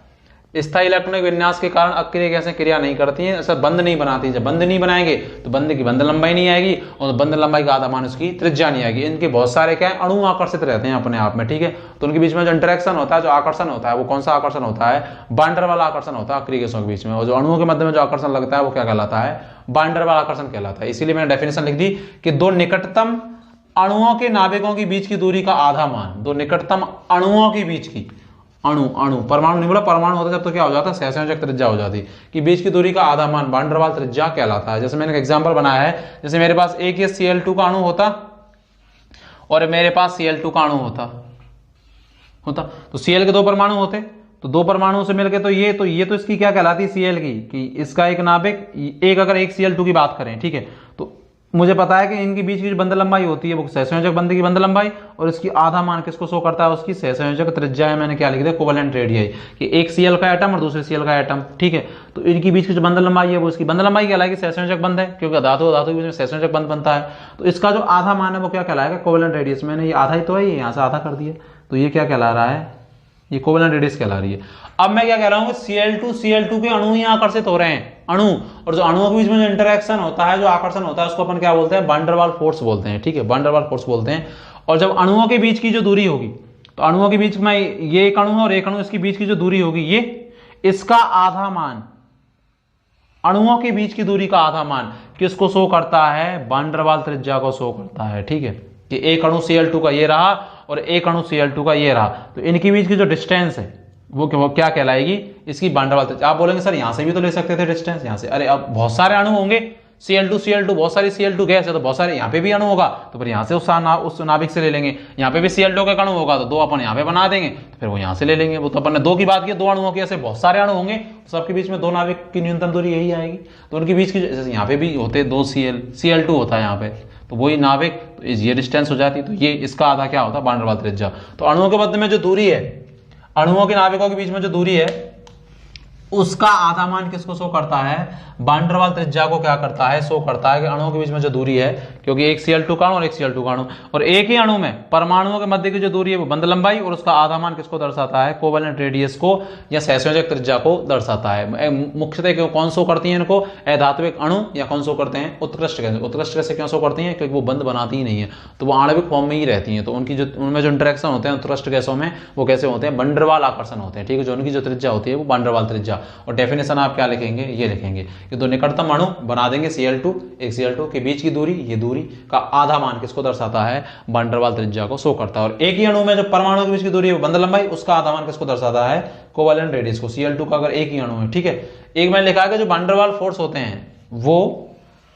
स्थायी इलेक्ट्रॉनिक विन्यास के कारण अक्रिय गैसें क्रिया नहीं करती हैं, ऐसा बंध नहीं बनाती। जब बंध नहीं बनाएंगे तो बंध की बंध लंबाई नहीं आएगी, और बंध लंबाई का आधा मान उसकी त्रिज्या नहीं आएगी। इनके बहुत सारे क्या है, अणु आकर्षित रहते हैं अपने आप में। ठीक है, तो उनके बीच में जो इंटरेक्शन होता है, जो आकर्षण होता है, वो कौन सा आकर्षण होता है, वान डेर वाल आकर्षण होता है अक्रिय गैसों के बीच में। और जो अणुओं के मध्य में जो आकर्षण लगता है वो क्या कहलाता है, वान डेर वाल आकर्षण कहलाता है। इसीलिए मैंने डेफिनेशन लिख दी कि दो निकटतम अणुओं के नाभिकों के बीच की दूरी का आधा मान, दो निकटतम अणुओं के बीच की, अणु अणु परमाणु नहीं बोला, परमाणु होता जब तो क्या हो जाता है, सहसंयोजक त्रिज्या हो जाती कि बीच की दूरी का आधा मान वान डेर वाल त्रिज्या कहलाता है। जैसे मैंने एक एग्जांपल बनाया है, जैसे मेरे पास एक ये Cl2 का अणु होता और मेरे पास Cl2 का अणु होता तो Cl के दो परमाणु होते, तो दो परमाणु से मिलके तो ये तो इसकी क्या कहलाती है Cl की, कि इसका एक नाभिक एक, अगर एक Cl2 की बात करें, ठीक है, तो मुझे पता है कि इनके बीच की जो बंध लंबाई होती है वो सहसंयोजक बंध की बंध लंबाई, और इसकी आधा मान किसको शो करता है, उसकी सहसंयोजक त्रिज्या है। मैंने क्या लिख दिया, कोवेलेंट रेडियस, कि एक Cl का एटम और दूसरे Cl का एटम, ठीक है, तो इनकी बीच की जो बंध लंबाई है वो इसकी बंध लंबाई कहलाएगी, सहसंयोजक बंध है, क्योंकि धातु धातु के बीच में सहसंयोजक बंध बनता है। तो इसका जो आधा मान है वो क्या कहलाएगा, कोवेलेंट रेडियस। मैंने ये आधा ही तो है, ये यहाँ से आधा कर दिया, तो ये क्या कहला रहा है, ये कोवेलेंट रेडियस कहला रही है। अब मैं क्या कह रहा हूँ, Cl2 के अणु ही आकर्षित हो रहे हैं, अणु, और जो अणुओं के बीच में जो इंटरेक्शन होता है, जो आकर्षण होता है, उसको अपन क्या बोलते हैं, वान डेर वाल फोर्स बोलते हैं, ठीक है, वान डेर वाल फोर्स बोलते हैं। और जब अणुओं के बीच की जो दूरी होगी, तो अणुओं के बीच में ये एक अणु है और एक अणु, इसके बीच की जो दूरी होगी, ये इसका आधा मान, अणुओं के बीच की दूरी का आधा मान किसको शो करता है, वान डेर वाल त्रिज्या को शो करता है, ठीक है, कि एक अणु Cl2 का ये रहा और एक अणु Cl2 का ये रहा, तो इनके बीच की जो डिस्टेंस है वो क्या कहलाएगी, इसकी वान डेर वाल त्रिज्या। आप बोलेंगे सर यहाँ से भी तो ले सकते थे डिस्टेंस, यहाँ से, अरे अब बहुत सारे अणु होंगे, Cl2 बहुत सारी Cl2 गैस है, तो बहुत सारे यहाँ पे भी अणु होगा, तो फिर यहाँ से उस नाभिक से ले लेंगे, यहाँ पे भी Cl2 का अणु होगा, तो दो अपन यहाँ पे बना देंगे, तो फिर वो यहाँ से ले लेंगे। वो तो अपन ने दो की बात की, दो अणुओं की, ऐसे बहुत सारे अणु होंगे, सबके बीच में दो नाभिक की न्यूनतम दूरी यही आएगी, तो उनके बीच की, जैसे यहाँ पे भी होते दो Cl2 होता है यहाँ पे, तो वही नाभिक, तो ये डिस्टेंस हो जाती, तो ये इसका आधा क्या होता है, वान डेर वाल त्रिज्या। तो अणुओं के मध्य में जो दूरी है, अणुओं के नाभिकों के बीच में जो दूरी है, उसका आधा मान किसको शो करता है, वान डेर वाल त्रिज्या को क्या करता है, शो करता है कि अणुओं के बीच में जो दूरी है, क्योंकि एक Cl2 का अणु और एक Cl2 का अणु, और एक ही अणु में परमाणुओं के मध्य की जो दूरी है वो बंध लंबाई, और उसका आधा मान किसको दर्शाता है, कोवेलेंट रेडियस को या सहसंयोजक त्रिज्या को दर्शाता है। मुख्यतः कौन शो करती है इनको, अधात्विक अणु, या कौन शो करते हैं, उत्कृष्ट गैसें। उत्कृष्ट गैसें क्यों शो करती हैं, क्योंकि वो बंध बनाती ही नहीं है, तो वो आणविक फॉर्म में ही रहती हैं, तो उनकी जो उनमें जो इंटरेक्शन होते हैं उत्कृष्ट गैसों में, वो कैसे होते हैं, वान डेर वाल आकर्षण होते हैं, ठीक है, जो उनकी जो त्रिज्या होती है वो वान डेर वाल त्रिज्या। और डेफिनेशन आप क्या लिखेंगे, ये लिखेंगे कि दो निकटतम अणु बना देंगे Cl2, एक Cl2 के बीच की दूरी, ये दूरी का आधा मान किसको दर्शाता है, वान डेर वाल त्रिज्या को शो करता है। और एक ही अणु में जो परमाणु के बीच की दूरी है बंध लंबाई, उसका आधा मान किसको दर्शाता है, कोवेलेंट रेडियस को। Cl2 का अगर एक ही अणु है, ठीक है, एक मैंने लिखा है कि जो वान डेर वाल फोर्स होते हैं वो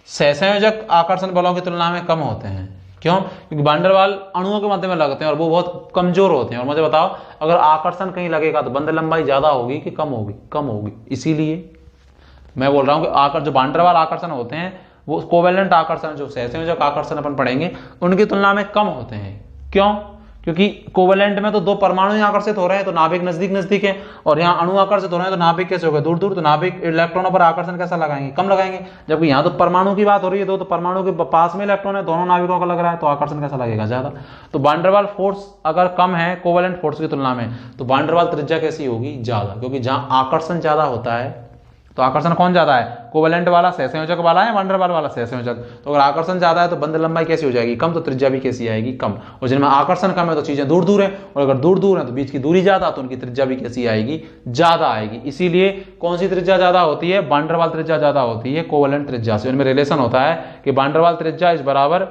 सहसंयोजक आकर्षण बलों की तुलना में कम होते हैं। क्यों, क्योंकि वान डेर वाल अणुओं के मध्य में लगते हैं और वो बहुत कमजोर होते हैं। और मुझे बताओ, अगर आकर्षण कहीं लगेगा तो बंध लंबाई ज्यादा होगी कि कम होगी, कम होगी। इसीलिए मैं बोल रहा हूं कि जो वान डेर वाल आकर्षण होते हैं वो कोवेलेंट आकर्षण, जो सहसंयोजक आकर्षण अपन पढ़ेंगे, उनकी तुलना में कम होते हैं। क्यों, क्योंकि कोवेलेंट में तो दो परमाणु ही आकर्षित हो रहे हैं, तो नाभिक नजदीक नजदीक है, और यहाँ अणु आकर्षित हो रहे हैं, तो नाभिक कैसे हो गए, दूर दूर, तो नाभिक इलेक्ट्रॉनों पर आकर्षण कैसा लगाएंगे, कम लगाएंगे। जबकि यहाँ तो परमाणु की बात हो रही है, तो परमाणु के पास में इलेक्ट्रॉन है, दोनों नाभिकों का लग रहा है, तो आकर्षण कैसा लगेगा, ज्यादा। तो वान डेर वाल फोर्स अगर कम है कोवेलेंट फोर्स की तुलना में, तो वान डेर वाल त्रिज्या कैसी होगी, ज्यादा, क्योंकि जहां आकर्षण ज्यादा होता है, तो आकर्षण कौन ज्यादा है, कोवेलेंट वाला सहसंयोजक वाला है, वान डेर वाल वाला सहसंयोजक। तो अगर आकर्षण ज्यादा है तो बंध लंबाई कैसी हो जाएगी, कम, तो त्रिज्या भी कैसी आएगी, कम। और जिनमें आकर्षण कम है तो चीजें दूर दूर है, और अगर दूर दूर है तो बीच की दूरी ज्यादा, तो उनकी त्रिज्या भी कैसी आएगी, ज्यादा आएगी। इसीलिए कौन सी त्रिज्या ज्यादा होती है, वान डेर वाल त्रिज्या ज्यादा होती है कोवेलेंट त्रिज्या से। उनमें रिलेशन होता है कि वान डेर वाल त्रिज्या इज बराबर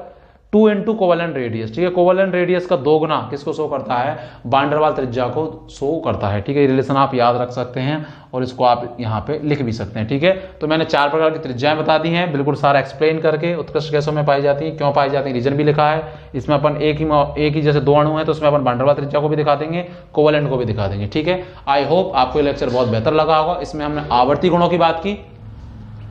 2 × कोवेलेंट रेडियस, ठीक है, कोवेलेंट रेडियस का दोगुना किसको शो करता है, वान डेर वाल त्रिज्या को शो करता है, ठीक है। ये रिलेशन आप याद रख सकते हैं और इसको आप यहाँ पे लिख भी सकते हैं, ठीक है। तो मैंने 4 प्रकार की त्रिज्याएं बता दी हैं, बिल्कुल सारा एक्सप्लेन करके, उत्कृष्ट गैसों में पाई जाती है, क्यों पाई जाती है, रीजन भी लिखा है। इसमें अपन एक ही जैसे दो अणु है तो उसमें अपन वान डेर वाल त्रिज्या को भी दिखा देंगे, कोवेलेंट को भी दिखा देंगे, ठीक है। आई होप आपको ये लेक्चर बहुत बेहतर लगा होगा। इसमें हमने आवर्ती गुणों की बात की,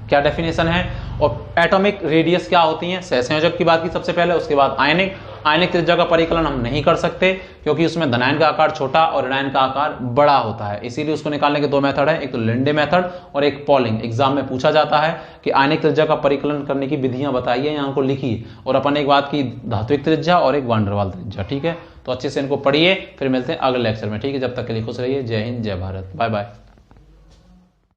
क्या डेफिनेशन है, और एटॉमिक रेडियस क्या होती है, सहसंयोजक की बात की सबसे पहले, उसके बाद आयनिक त्रिज्या का परिकलन हम नहीं कर सकते, क्योंकि उसमें धनायन का आकार छोटा और ऋणायन का आकार बड़ा होता है। इसीलिए उसको निकालने के दो मेथड है, एक तो लिंडे मेथड और एक पॉलिंग। एग्जाम में पूछा जाता है कि आयनिक त्रिज्या का परिकलन करने की विधियां बताइए, यहाँ को लिखिए। और अपन एक बात की धात्विक त्रिज्या और एक वान डेर वाल त्रिज्या, ठीक है। तो अच्छे से इनको पढ़िए, फिर मिलते हैं अगले लेक्चर में, ठीक है। जब तक के लिए खुश रहिए, जय हिंद, जय भारत, बाय बाय।